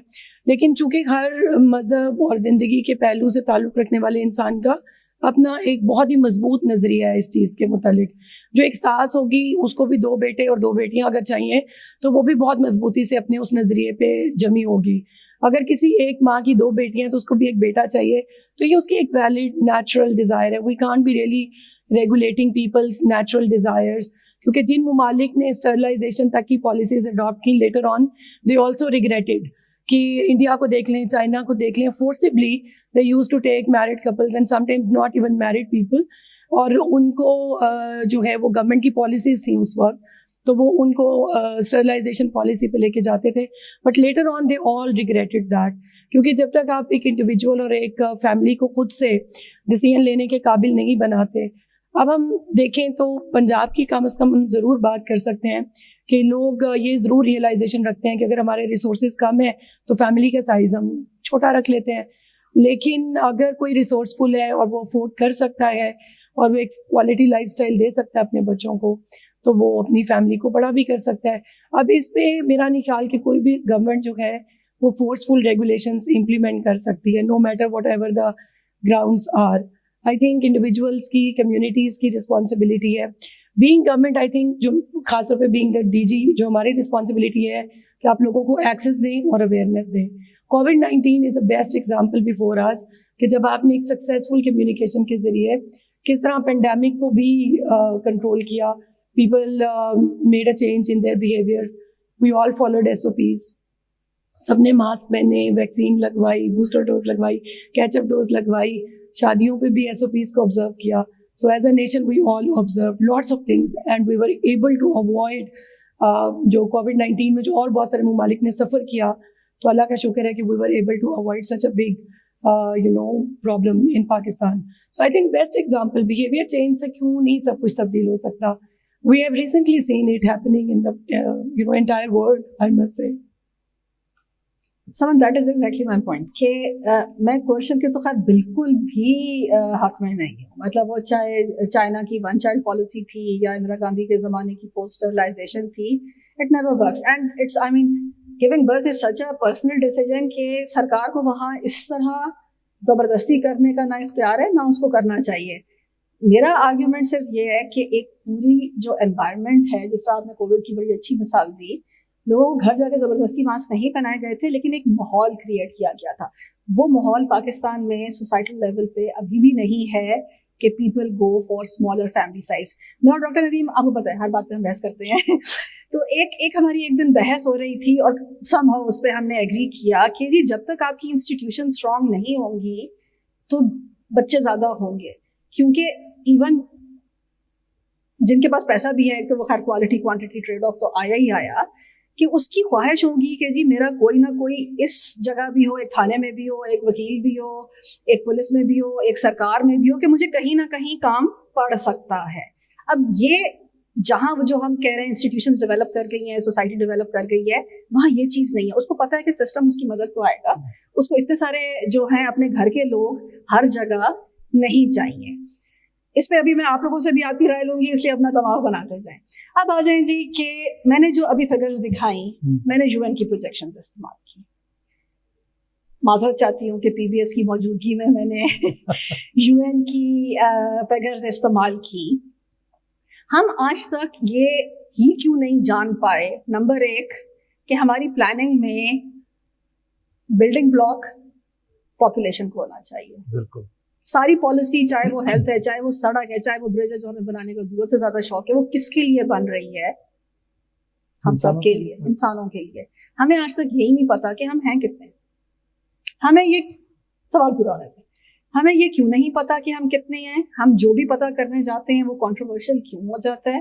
[SPEAKER 3] لیکن چونکہ ہر مذہب اور زندگی کے پہلو سے تعلق رکھنے والے انسان کا اپنا ایک بہت ہی مضبوط نظریہ ہے اس چیز کے متعلق. جو ایک ساس ہوگی اس کو بھی 2 بیٹے اور 2 بیٹیاں اگر چاہیے تو وہ بھی بہت مضبوطی سے اپنے اس نظریے پہ جمی ہوگی. اگر کسی ایک ماں کی 2 بیٹیاں تو اس کو بھی ایک بیٹا چاہیے, تو یہ اس کی ایک ویلڈ نیچرل ڈیزائر ہے. We can't be really regulating people's natural desires, کیونکہ جن ممالک نے اسٹرلائزیشن تک کی پالیسیز اڈاپٹ کی, later on they also regretted. کہ انڈیا کو دیکھ لیں, چائنا کو دیکھ لیں, forcibly they used to take married couples and sometimes not even married people, اور ان کو جو ہے وہ گورنمنٹ کی پالیسیز تھیں اس وقت, تو وہ ان کو اسٹرلائزیشن پالیسی پہ لے کے جاتے تھے. But later on they all regretted that, کیونکہ جب تک آپ ایک انڈیویجول اور ایک فیملی کو خود سے ڈیسیژن لینے کے قابل نہیں بناتے. اب ہم دیکھیں تو پنجاب کی کم از کم ہم ضرور بات کر سکتے ہیں کہ لوگ یہ ضرور ریئلائزیشن رکھتے ہیں کہ اگر ہمارے ریسورسز کم ہیں تو فیملی کا سائز ہم چھوٹا رکھ لیتے ہیں. لیکن اگر کوئی ریسورسفل ہے اور وہ افورڈ کر سکتا ہے اور وہ ایک کوالٹی لائف اسٹائل دے سکتا ہے اپنے بچوں کو, تو وہ اپنی فیملی کو بڑا بھی کر سکتا ہے. اب اس پہ میرا نہیں خیال کہ کوئی بھی گورنمنٹ جو ہے وہ فورسفل ریگولیشنز امپلیمنٹ کر سکتی ہے, no matter whatever the grounds are. I think individuals کی, کمیونٹیز کی رسپانسبلٹی ہے. بینگ گورنمنٹ, آئی تھنک جو خاص طور پہ بینگ دا ڈی جی, جو ہماری رسپانسبلٹی ہے کہ آپ لوگوں کو ایکسیس دیں اور اویئرنیس دیں. کووڈ-19 is a best example before us, کہ جب آپ نے ایک سکسیزفل کمیونیکیشن کے ذریعے کس طرح پینڈیمک کو بھی کنٹرول کیا. People made a change in their behaviours, we all followed SOPs, سب نے ماسک پہنے, ویکسین لگوائی, بوسٹر ڈوز لگوائی, کیچ اپ ڈوز لگوائی, شادیوں پہ بھی SOPs کو آبزرو کیا. So as a nation we all observed lots of things and we were able to avoid جو COVID-19 میں جو اور بہت سارے ممالک نے سفر کیا, تو اللہ کا شکر ہے کہ we were able to avoid such a big problem in Pakistan. So I think best example, behavior change سے کیوں نہیں سب کچھ تبدیل ہو سکتا. We have recently seen it happening in the entire world, I must say.
[SPEAKER 1] سمن that is exactly my point کہ میں کوشچن کے تو خیر بالکل بھی حق میں نہیں ہوں. مطلب وہ چاہے چائنا کی 1 چائلڈ پالیسی تھی یا اندرا گاندھی کے زمانے کی پوسٹرلائزیشن تھی, it never works. And it's I mean giving birth is such a personal decision کہ سرکار کو وہاں اس طرح زبردستی کرنے کا نہ اختیار ہے نہ اس کو کرنا چاہیے. میرا آرگیومنٹ صرف یہ ہے کہ ایک پوری جو انوائرمنٹ ہے, جس طرح آپ نے کووڈ کی بڑی اچھی مثال دی, لوگوں کو گھر جا کے زبردستی ماسک نہیں پہنائے گئے تھے, لیکن ایک ماحول کریٹ کیا گیا تھا. وہ ماحول پاکستان میں سوسائٹل لیول پہ ابھی بھی نہیں ہے کہ people go for smaller family size. میں اور ڈاکٹر ندیم آپ کو پتہ ہے ہر بات پہ ہم بحث کرتے ہیں. تو ایک ہماری ایک دن بحث ہو رہی تھی اور سم ہاؤ اس پہ ہم نے ایگری کیا کہ جی جب تک آپ کی انسٹیٹیوشن اسٹرانگ نہیں ہوں گی تو بچے زیادہ ہوں گے. کیونکہ ایون جن کے پاس پیسہ بھی ہے تو وہ خیر کوالٹی کوانٹٹی ٹریڈ آف تو آیا ہی آیا, کہ اس کی خواہش ہوگی کہ جی میرا کوئی نہ کوئی اس جگہ بھی ہو, ایک تھانے میں بھی ہو, ایک وکیل بھی ہو, ایک پولیس میں بھی ہو, ایک سرکار میں بھی ہو, کہ مجھے کہیں نہ کہیں کام پڑ سکتا ہے. اب یہ جہاں جو ہم کہہ رہے ہیں انسٹیٹیوشنز ڈیولپ کر گئی ہیں, سوسائٹی ڈیولپ کر گئی ہے, وہاں یہ چیز نہیں ہے. اس کو پتہ ہے کہ سسٹم اس کی مدد کو آئے گا, اس کو اتنے سارے جو ہیں اپنے گھر کے لوگ ہر جگہ نہیں چاہیے. اس پہ ابھی میں آپ لوگوں سے بھی آپ کی رائے لوں گی, اس لیے اپنا دماغ بناتے جائیں. اب آ جائیں جی کہ میں نے جو ابھی فگرز دکھائیں, میں نے UN کی پروجیکشنز استعمال کی. معذرت چاہتی ہوں کہ PBS کی موجودگی میں نے UN کی فگرز استعمال کی. ہم آج تک یہ ہی کیوں نہیں جان پائے, نمبر 1 کہ ہماری پلاننگ میں بلڈنگ بلاک پاپولیشن کو ہونا چاہیے.
[SPEAKER 2] بالکل
[SPEAKER 1] ساری پالیسی, چاہے وہ ہیلتھ ہے, چاہے وہ سڑک ہے, چاہے وہ برج ہے جو ہمیں بنانے کا ضرورت سے زیادہ شوق ہے, وہ کس کے لیے بن رہی ہے؟ ہم سب کے لیے, انسانوں کے لیے. ہمیں آج تک یہی نہیں پتا کہ ہم ہیں کتنے. ہمیں یہ سوال پورا رہتا ہے, ہمیں یہ کیوں نہیں پتا کہ ہم کتنے ہیں. ہم جو بھی پتا کرنے جاتے ہیں وہ کنٹروورشل کیوں ہو جاتا ہے,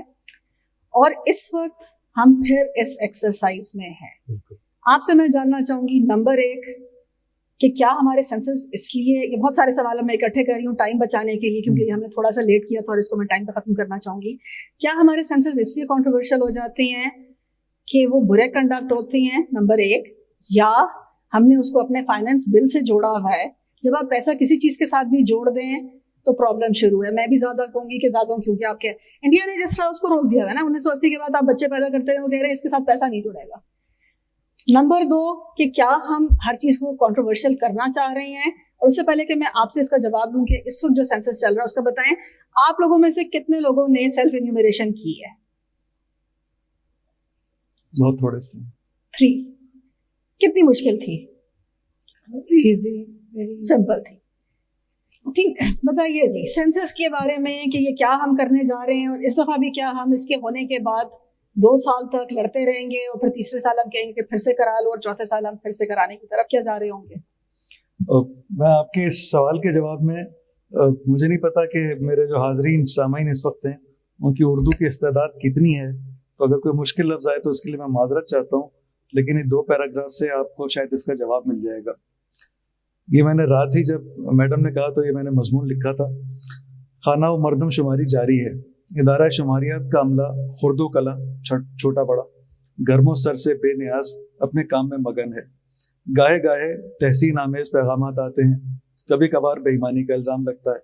[SPEAKER 1] اور اس وقت ہم پھر اس ایکسرسائز میں ہیں. آپ سے میں جاننا چاہوں گی نمبر 1 کہ کیا ہمارے سینسز اس لیے, یہ بہت سارے سوال میں اکٹھے کر رہی ہوں ٹائم بچانے کے لیے, کیونکہ ہم نے تھوڑا سا لیٹ کیا تھا اور اس کو میں ٹائم پہ ختم کرنا چاہوں گی. کیا ہمارے سینسز اس لیے کنٹروورشل ہو جاتے ہیں کہ وہ برے کنڈکٹ ہوتے ہیں, نمبر 1, یا ہم نے اس کو اپنے فائنینس بل سے جوڑا ہوا ہے. جب آپ پیسہ کسی چیز کے ساتھ بھی جوڑ دیں تو پرابلم شروع ہے. میں بھی زیادہ کہوں گی کہ زیادہ ہوں, کیونکہ آپ کے انڈیا نے جس طرح اس کو روک دیا ہے نا 1980 کے بعد, آپ بچے پیدا کرتے رہے, وہ کہہ رہے ہیں اس کے ساتھ پیسہ نہیں جڑے گا. نمبر 2 کہ کیا ہم ہر چیز کو کنٹروورشل کرنا چاہ رہے ہیں اور اس سے پہلے کہ میں آپ سے اس کا جواب لوں کہ اس وقت جو سینسس چل رہا ہے اس کا بتائیں, آپ لوگوں میں سے کتنے لوگوں نے سیلف انیومریشن کی ہے؟
[SPEAKER 2] بہت تھوڑے سے.
[SPEAKER 1] 3. کتنی مشکل تھی؟
[SPEAKER 3] ایزی,
[SPEAKER 1] سمپل تھی. ٹھیک, بتائیے جی سینسس کے بارے میں کہ یہ کیا ہم کرنے جا رہے ہیں, اور اس دفعہ بھی کیا ہم اس کے ہونے کے بعد 2 سال تک لڑتے رہیں گے اور پھر تیسرے سال ہم کہیں گے کہ پھر سے کرا لو, اور چوتھے سال ہم پھر سے کرانے کی طرف کیا جا رہے ہوں گے؟
[SPEAKER 2] میں آپ کے اس سوال کے جواب میں مجھے نہیں پتا کہ میرے جو حاضرین سامعین اس وقت ہیں ان کی اردو کی استعداد کتنی ہے, تو اگر کوئی مشکل لفظ آئے تو اس کے لیے میں معذرت چاہتا ہوں, لیکن یہ 2 پیراگراف سے آپ کو شاید اس کا جواب مل جائے گا. یہ میں نے رات ہی جب میڈم نے کہا تو یہ میں نے مضمون لکھا تھا. خانہ و مردم شماری جاری ہے, ادارہ شماریات کا عملہ خرد و کلاں چھوٹا بڑا گرم و سر سے بے نیاز اپنے کام میں مگن ہے. گاہے گاہے تحسین آمیز پیغامات آتے ہیں, کبھی کبھار بے ایمانی کا الزام لگتا ہے.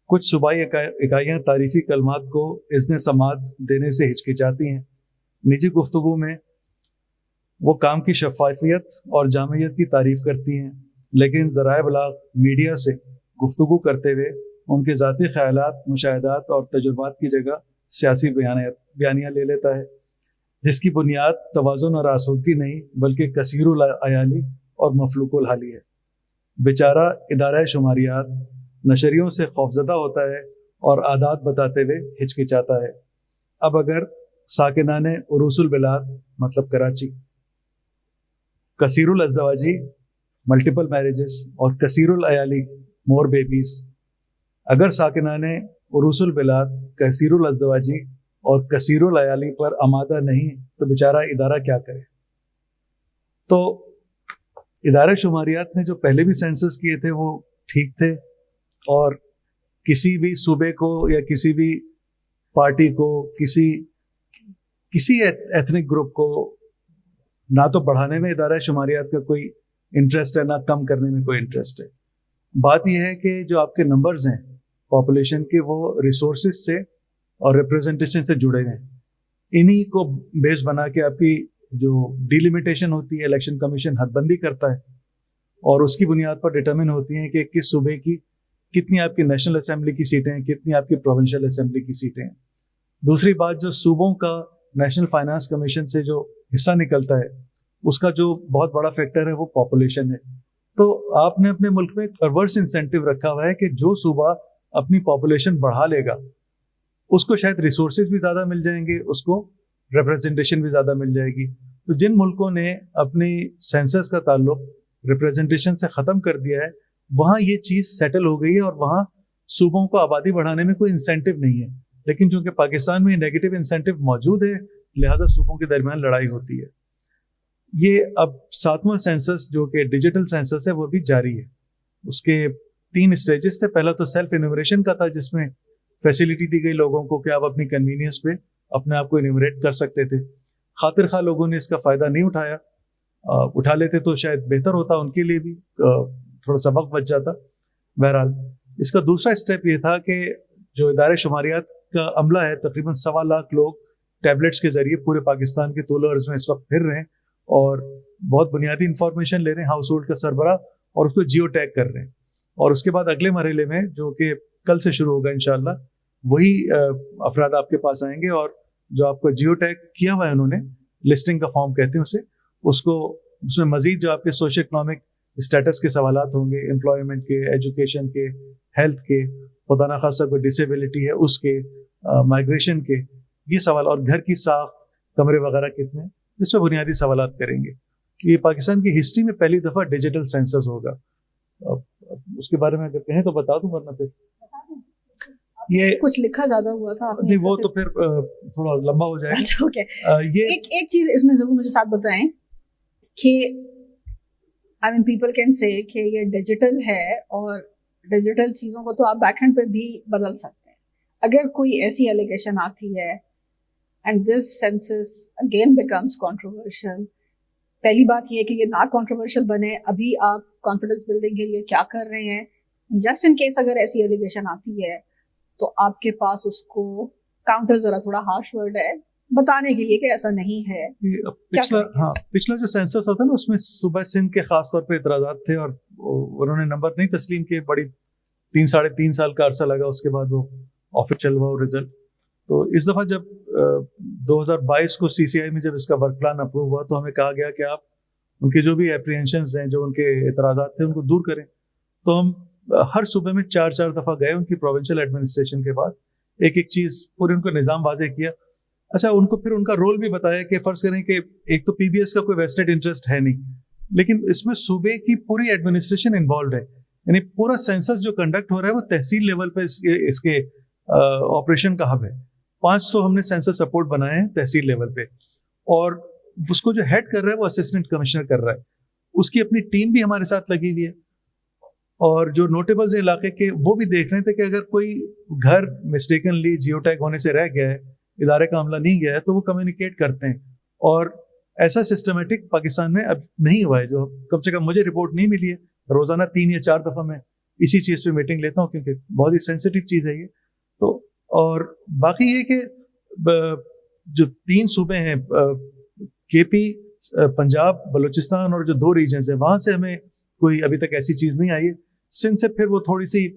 [SPEAKER 2] کچھ صوبائی اکائیاں تعریفی کلمات کو اذن سماعت دینے سے ہچکچاتی ہیں. نجی گفتگو میں وہ کام کی شفافیت اور جامعیت کی تعریف کرتی ہیں, لیکن ذرائع ابلاغ میڈیا سے گفتگو کرتے ہوئے ان کے ذاتی خیالات, مشاہدات اور تجربات کی جگہ سیاسی بیانیہ لے لیتا ہے, جس کی بنیاد توازن اور آسودگی نہیں بلکہ کثیر العیالی اور مفلوق الحالی ہے. بیچارہ ادارہ شماریات نشریوں سے خوفزدہ ہوتا ہے اور عادات بتاتے ہوئے ہچکچاتا ہے. اب اگر ساکنان عروس البلاد مطلب کراچی, کثیر الازدواجی ملٹیپل میرجز اور کثیر العیالی مور بیبیز, اگر ساکنان عروس البلاد کثیر الازدواجی اور کثیر العیالی پر آمادہ نہیں تو بیچارہ ادارہ کیا کرے. تو ادارہ شماریات نے جو پہلے بھی سینسس کیے تھے وہ ٹھیک تھے, اور کسی بھی صوبے کو یا کسی بھی پارٹی کو, کسی ایتھنک گروپ کو نہ تو بڑھانے میں ادارہ شماریات کا کوئی انٹرسٹ ہے, نہ کم کرنے میں کوئی انٹرسٹ ہے. بات یہ ہے کہ جو آپ کے نمبرز ہیں پاپولیشن کے, وہ ریسورسز سے اور ریپرزنٹیشن سے جڑے ہیں. انہی کو بیس بنا کے آپ کی جو ڈیلیمیٹیشن ہوتی ہے, الیکشن کمیشن حد بندی کرتا ہے, اور اس کی بنیاد پر ڈٹرمن ہوتی ہیں کہ کس صوبے کی کتنی آپ کی نیشنل اسمبلی کی سیٹیں ہیں, کتنی آپ کی پروونشل اسمبلی کی سیٹیں ہیں. دوسری بات, جو صوبوں کا نیشنل فائنانس کمیشن سے جو حصہ نکلتا ہے اس کا جو بہت بڑا فیکٹر ہے وہ پاپولیشن ہے. تو آپ نے اپنے ملک میں ایک ریورس انسینٹیو رکھا ہوا ہے کہ جو صوبہ اپنی پاپولیشن بڑھا لے گا اس کو شاید ریسورسز بھی زیادہ مل جائیں گے, اس کو ریپرزنٹیشن بھی زیادہ مل جائے گی. تو جن ملکوں نے اپنی سینسس کا تعلق ریپرزنٹیشن سے ختم کر دیا ہے وہاں یہ چیز سیٹل ہو گئی ہے, اور وہاں صوبوں کو آبادی بڑھانے میں کوئی انسینٹیو نہیں ہے. لیکن چونکہ پاکستان میں نیگیٹو انسینٹیو موجود ہے لہٰذا صوبوں کے درمیان لڑائی ہوتی ہے. یہ اب 7واں سینسس جو کہ ڈیجیٹل سینسس ہے وہ بھی جاری ہے. اس کے 3 اسٹیجز تھے. پہلا تو سیلف انیومریشن کا تھا جس میں فیسلٹی دی گئی لوگوں کو کہ آپ اپنی کنوینئنس پہ اپنے آپ کو انیومریٹ کر سکتے تھے. خاطر خواہ لوگوں نے اس کا فائدہ نہیں اٹھایا, اٹھا لیتے تو شاید بہتر ہوتا, ان کے لیے بھی تھوڑا سا وقت بچ جاتا. بہرحال اس کا دوسرا اسٹیپ یہ تھا کہ جو ادارے شماریات کا عملہ ہے تقریباً 1.25 لاکھ لوگ ٹیبلٹس کے ذریعے پورے پاکستان کے طول و عرض میں اس وقت پھر رہے ہیں اور بہت بنیادی انفارمیشن لے رہے ہیں ہاؤس ہولڈ کا سربراہ, اور اس کو جیو ٹیگ کر رہے ہیں. اور اس کے بعد اگلے مرحلے میں جو کہ کل سے شروع ہوگا انشاءاللہ, وہی افراد آپ کے پاس آئیں گے اور جو آپ کو جیو ٹیگ کیا ہوا ہے انہوں نے, لسٹنگ کا فارم کہتے ہیں اسے, اس کو اس میں مزید جو آپ کے سوشل اکنامک اسٹیٹس کے سوالات ہوں گے, امپلائمنٹ کے, ایجوکیشن کے, ہیلتھ کے, خدا نخواستہ کوئی ڈسیبلٹی ہے اس کے, مائگریشن کے, یہ سوال, اور گھر کی ساخت, کمرے وغیرہ کتنے, اس پہ بنیادی سوالات کریں گے. یہ پاکستان کی ہسٹری میں پہلی دفعہ ڈیجیٹل سینسس ہوگا. اس کے بارے میں اگر کہیں تو بتا دوں, ورنہ پھر یہ
[SPEAKER 1] کچھ لکھا زیادہ ہوا تھا
[SPEAKER 2] نہیں, وہ تو پھر تھوڑا لمبا ہو جائے گا.
[SPEAKER 1] ایک چیز اس میں ضرور مجھے ساتھ بتائیں کہ I mean people can say کہ یہ ڈیجیٹل ہے اور ڈیجیٹل چیزوں کو تو آپ بیک ہینڈ پہ بھی بدل سکتے ہیں. اگر کوئی ایسی ایلیگیشن آتی ہے and this census again becomes controversial, پہلی بات یہ کہ یہ نہ کنٹروورشل بنے, ابھی آپ کانفیڈنس بلڈنگ کے لیے کیا کر رہے ہیں, جسٹ ان کیس اگر ایسی ایلیگیشن آتی ہے تو آپ کے پاس اس کو کاؤنٹر, ذرا تھوڑا ہارش ورڈ ہے, بتانے کے لیے کہ ایسا نہیں ہے.
[SPEAKER 2] پچھلا جو سینسس ہوتا ہے نا اس میں صوبہ سندھ کے خاص طور پہ اعتراضات تھے اور انہوں نے نمبر نہیں تسلیم کیے. بڑی 3-3.5 سال کا عرصہ لگا اس کے بعد وہ آفیشیل ہوا وہ رزلٹ. تو اس دفعہ جب 2022 کو CCI میں جب اس کا ورک پلان اپروو ہوا تو ہمیں کہا گیا کہ آپ ان کے جو بھی اپریہنشنز ہیں, جو ان کے اعتراضات تھے, ان کو دور کریں. تو ہم ہر صوبے میں 4 دفعہ گئے ان کی پروونشل ایڈمنسٹریشن کے بعد, ایک چیز پورے ان کو نظام واضح کیا. اچھا, ان کو پھر ان کا رول بھی بتایا کہ فرض کریں کہ ایک تو PBS کا کوئی ویسٹڈ انٹرسٹ ہے نہیں, لیکن اس میں صوبے کی پوری ایڈمنسٹریشن انوالوڈ ہے. یعنی پورا سینسس جو کنڈکٹ ہو رہا ہے وہ تحصیل لیول پہ اس کے آپریشن کا ہب ہے. 500 ہم نے سینسس سپورٹ بنائے ہیں تحصیل لیول پہ, اور اس کو جو ہیڈ کر رہا ہے وہ اسسٹنٹ کمشنر کر رہا ہے. اس کی اپنی ٹیم بھی ہمارے ساتھ لگی ہوئی ہے, اور جو نوٹیبلز ہیں علاقے کے وہ بھی دیکھ رہے تھے کہ اگر کوئی گھر مسٹیکنلی جیو ٹیگ ہونے سے رہ گیا ہے, ادارے کا عملہ نہیں گیا ہے, تو وہ کمیونیکیٹ کرتے ہیں. اور ایسا سسٹمیٹک پاکستان میں اب نہیں ہوا ہے, جو کم سے کم مجھے رپورٹ نہیں ملی ہے. روزانہ 3 یا 4 دفعہ میں اسی چیز پہ میٹنگ لیتا ہوں کیونکہ بہت ہی سینسیٹیو چیز ہے یہ. تو اور باقی یہ کہ جو 3 صوبے ہیں KP, پنجاب, بلوچستان اور جو 2 ریجنز ہیں, وہاں سے ہمیں کوئی ابھی تک ایسی چیز نہیں آئی ہے. سندھ سے پھر وہ تھوڑی سی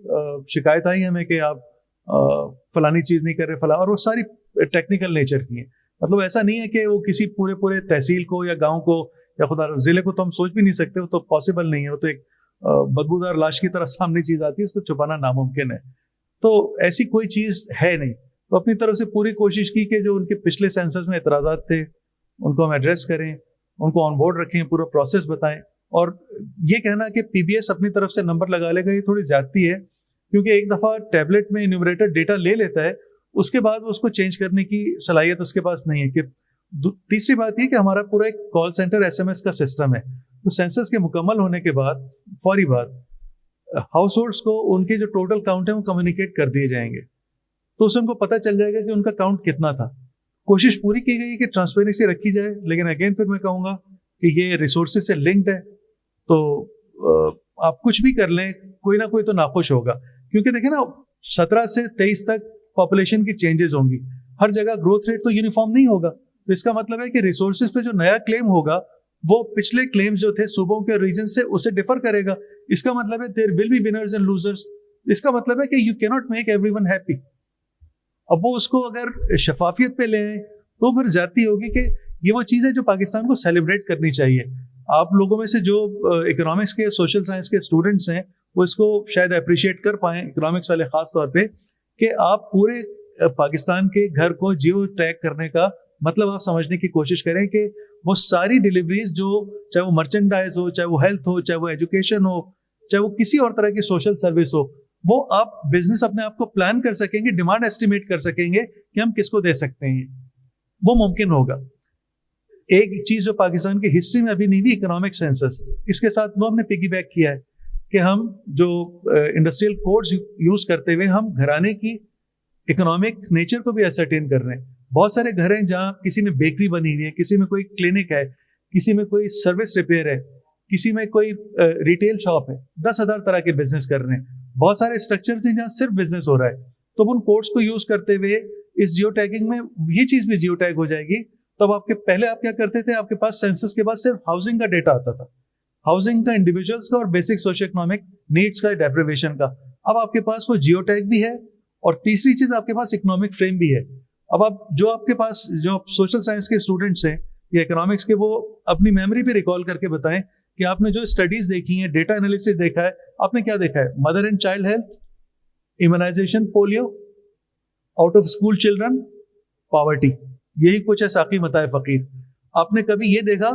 [SPEAKER 2] شکایت آئی ہمیں کہ آپ فلانی چیز نہیں کر رہے فلاں, اور وہ ساری ٹیکنیکل نیچر کی ہیں. مطلب ایسا نہیں ہے کہ وہ کسی پورے تحصیل کو یا گاؤں کو یا خدا ضلع کو تو ہم سوچ بھی نہیں سکتے, وہ تو پاسبل نہیں ہے. وہ تو ایک بدبودار لاش کی طرح سامنے چیز آتی ہے, اس کو چھپانا ناممکن ہے. تو ایسی کوئی چیز ہے نہیں. تو اپنی طرف سے پوری کوشش کی کہ جو ان کے پچھلے سینسس میں اعتراضات تھے ان کو ہم ایڈریس کریں, ان کو آن بورڈ رکھیں, پورا پروسیس بتائیں. اور یہ کہنا کہ PBS اپنی طرف سے نمبر لگا لے گا, یہ تھوڑی زیادتی ہے, کیونکہ ایک دفعہ ٹیبلٹ میں انیومریٹر ڈیٹا لے لیتا ہے, اس کے بعد اس کو چینج کرنے کی صلاحیت اس کے پاس نہیں ہے. کہ تیسری بات یہ کہ ہمارا پورا ایک کال سینٹر SMS کا سسٹم ہے, تو سینسس کے مکمل ہونے کے بعد فوری بات ہاؤس ہولڈس کو ان کے جو ٹوٹل کاؤنٹ ہے وہ کمیونیکیٹ کر دیے جائیں گے, تو اس سے ان کو پتہ چل جائے گا کہ ان کا کاؤنٹ کتنا تھا. کوشش پوری کی گئی کہ ٹرانسپیرنسی رکھی جائے, لیکن اگین پھر میں کہوں گا کہ یہ ریسورسز سے لنکڈ ہے, تو آپ کچھ بھی کر لیں کوئی نہ کوئی تو ناخوش ہوگا. کیونکہ دیکھیں نا 17 سے 23 تک پاپولیشن کی چینجز ہوں گی, ہر جگہ گروتھ ریٹ تو یونیفارم نہیں ہوگا. تو اس کا مطلب ہے کہ ریسورسز پہ جو نیا کلیم ہوگا وہ پچھلے کلیمز جو تھے صوبوں کے ریجن سے اسے ڈیفر کرے گا. اس کا مطلب ہے there will be winners and losers. اس کا مطلب ہے کہ you can't make everyone happy. اب وہ اس کو اگر شفافیت پہ لیں تو پھر زیادتی ہوگی. کہ یہ وہ چیز ہے جو پاکستان کو سیلیبریٹ کرنی چاہیے. آپ لوگوں میں سے جو اکنامکس کے سوشل سائنس کے اسٹوڈنٹس ہیں وہ اس کو شاید اپریشیٹ کر پائیں, اکنامکس والے خاص طور پہ, کہ آپ پورے پاکستان کے گھر کو جیو ٹیگ کرنے کا مطلب آپ سمجھنے کی کوشش کریں کہ وہ ساری ڈیلیوریز جو چاہے وہ مرچنڈائز ہو, چاہے وہ ہیلتھ ہو, چاہے وہ ایجوکیشن ہو, چاہے وہ کسی اور طرح کی سوشل سروس ہو, وہ آپ بزنس اپنے آپ کو پلان کر سکیں گے, ڈیمانڈ ایسٹیمیٹ کر سکیں گے کہ ہم کس کو دے سکتے ہیں. وہ ممکن ہوگا. ایک چیز جو پاکستان کی ہسٹری میں ابھی نہیں ہوئی, اکنامک سینسس, اس کے ساتھ وہ ہم نے پگی بیک کیا ہے کہ ہم جو انڈسٹریل کوڈز یوز کرتے ہوئے ہم گھرانے کی اکنامک نیچر کو بھی ایسرٹین کر رہے ہیں. بہت سارے گھر ہیں جہاں کسی میں بیکری بنی ہوئی ہے, کسی میں کوئی کلینک ہے, کسی میں کوئی سروس ریپیئر ہے, کسی میں کوئی ریٹیل شاپ ہے, 10,000 طرح کے بزنس کر رہے ہیں. بہت سارے اسٹرکچرز ہیں جہاں صرف بزنس ہو رہا ہے. تو ان کوڈس کو یوز کرتے ہوئے اس جیو ٹیگنگ میں یہ چیز بھی جیو ٹیگ ہو جائے گی. تو اب پہلے آپ کیا کرتے تھے, آپ کے پاس سینسس کے بعد صرف ہاؤسنگ کا ڈیٹا آتا تھا, ہاؤسنگ کا, انڈیویجولس کا, اور بیسک سوشل اکنامک نیڈس کا, ڈیپریویشن کا. اب آپ کے پاس وہ جیو ٹیگ بھی ہے, اور تیسری چیز آپ کے پاس اکنامک فریم بھی ہے. اب آپ کے پاس جو سوشل سائنس کے اسٹوڈنٹس ہیں یا اکنامکس کے, وہ اپنی میموری پہ ریکال کر کے بتائیں کہ آپ نے جو اسٹڈیز دیکھی ہیں, ڈیٹا انالیسس دیکھا ہے, آپ نے کیا دیکھا ہے؟ Mother and child health, immunisation, polio, out of school children, poverty, یہی کچھ ہے ساقی متاع فقیر. آپ نے کبھی یہ دیکھا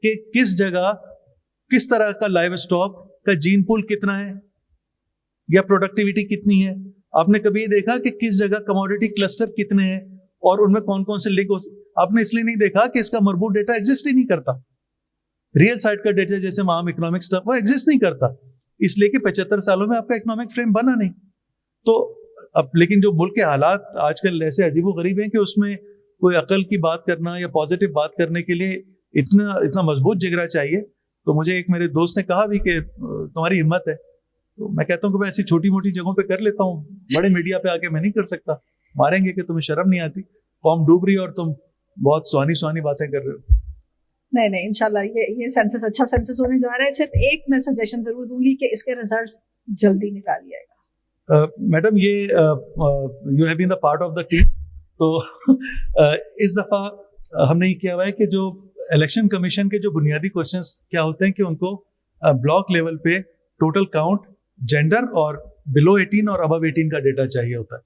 [SPEAKER 2] کہ کس جگہ کس طرح کا لائیو اسٹاک کا جین پول کتنا ہے یا پروڈکٹیوٹی کتنی ہے؟ آپ نے کبھی یہ دیکھا کہ کس جگہ کموڈیٹی کلسٹر کتنے ہیں اور ان میں کون کون سے لنک آپ نے اس لیے نہیں دیکھا کہ اس کا مربوط ڈیٹا ایگزسٹ ہی نہیں کرتا. ریئل سائٹ کا ڈیٹا جیسے عام اکنامک اسٹف وہ ایگزسٹ نہیں کرتا, اس لیے کہ 75 سالوں میں آپ کا اکنامک فریم بنا نہیں. تو اب لیکن جو ملک کے حالات آج کل ایسے عجیب و غریب ہیں کہ اس میں کوئی عقل کی بات کرنا یا پازیٹیو بات کرنے کے لیے اتنا مضبوط جگرا چاہیے. تو مجھے ایک میرے دوست نے کہا بھی کہ تمہاری ہمت ہے, تو میں کہتا ہوں کہ میں ایسی چھوٹی موٹی جگہوں پہ کر لیتا ہوں, بڑے میڈیا پہ آ کے میں نہیں کر سکتا. ماریں گے کہ تمہیں شرم نہیں آتی, قوم ڈوب رہی اور تم بہت سوانی باتیں کر رہے ہو.
[SPEAKER 1] نہیں انشاءاللہ یہ سینسس اچھا سینسس ہونے جا رہا ہے. صرف ایک میں سجیشن ضرور دوں گی کہ اس کے ریزلٹس جلدی نکالیے گا.
[SPEAKER 2] میڈم یہ you have been the part of the team, تو اس دفعہ ہم نے یہ کیا ہوا ہے کہ جو الیکشن کمیشن کے جو بنیادی کوشچنس کیا ہوتے ہیں کہ ان کو بلاک لیول پہ ٹوٹل کاؤنٹ, جینڈر اور بلو 18 اور ابو 18 کا ڈیٹا چاہیے ہوتا ہے.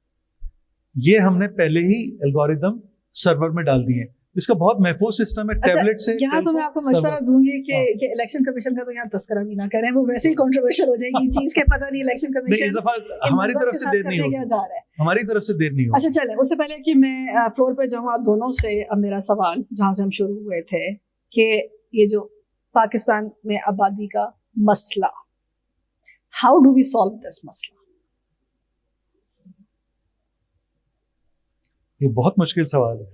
[SPEAKER 2] یہ ہم نے پہلے ہی الگوریدم سرور میں ڈال دیے ہیں. اس کا بہت محفوظ سسٹم ہے, ٹیبلٹ سے.
[SPEAKER 1] یہاں تو میں آپ کو مشورہ دوں گی کہ الیکشن کمیشن کا تو یہاں تذکرہ بھی نہ کریں, وہ ویسے ہی کنٹروورشل ہو جائے گی چیز کے. پتہ نہیں الیکشن کمیشن
[SPEAKER 2] اس دفعہ ہماری طرف سے دیر نہیں ہوگی, ہماری طرف سے دیر نہیں ہوگی.
[SPEAKER 1] اچھا چلیں, اس سے پہلے کہ میں فلور پہ جاؤں آپ دونوں سے, اب میرا سوال جہاں سے ہم شروع ہوئے تھے کہ یہ جو پاکستان میں آبادی کا مسئلہ, how do we solve this مسئلہ؟
[SPEAKER 2] یہ بہت مشکل سوال ہے.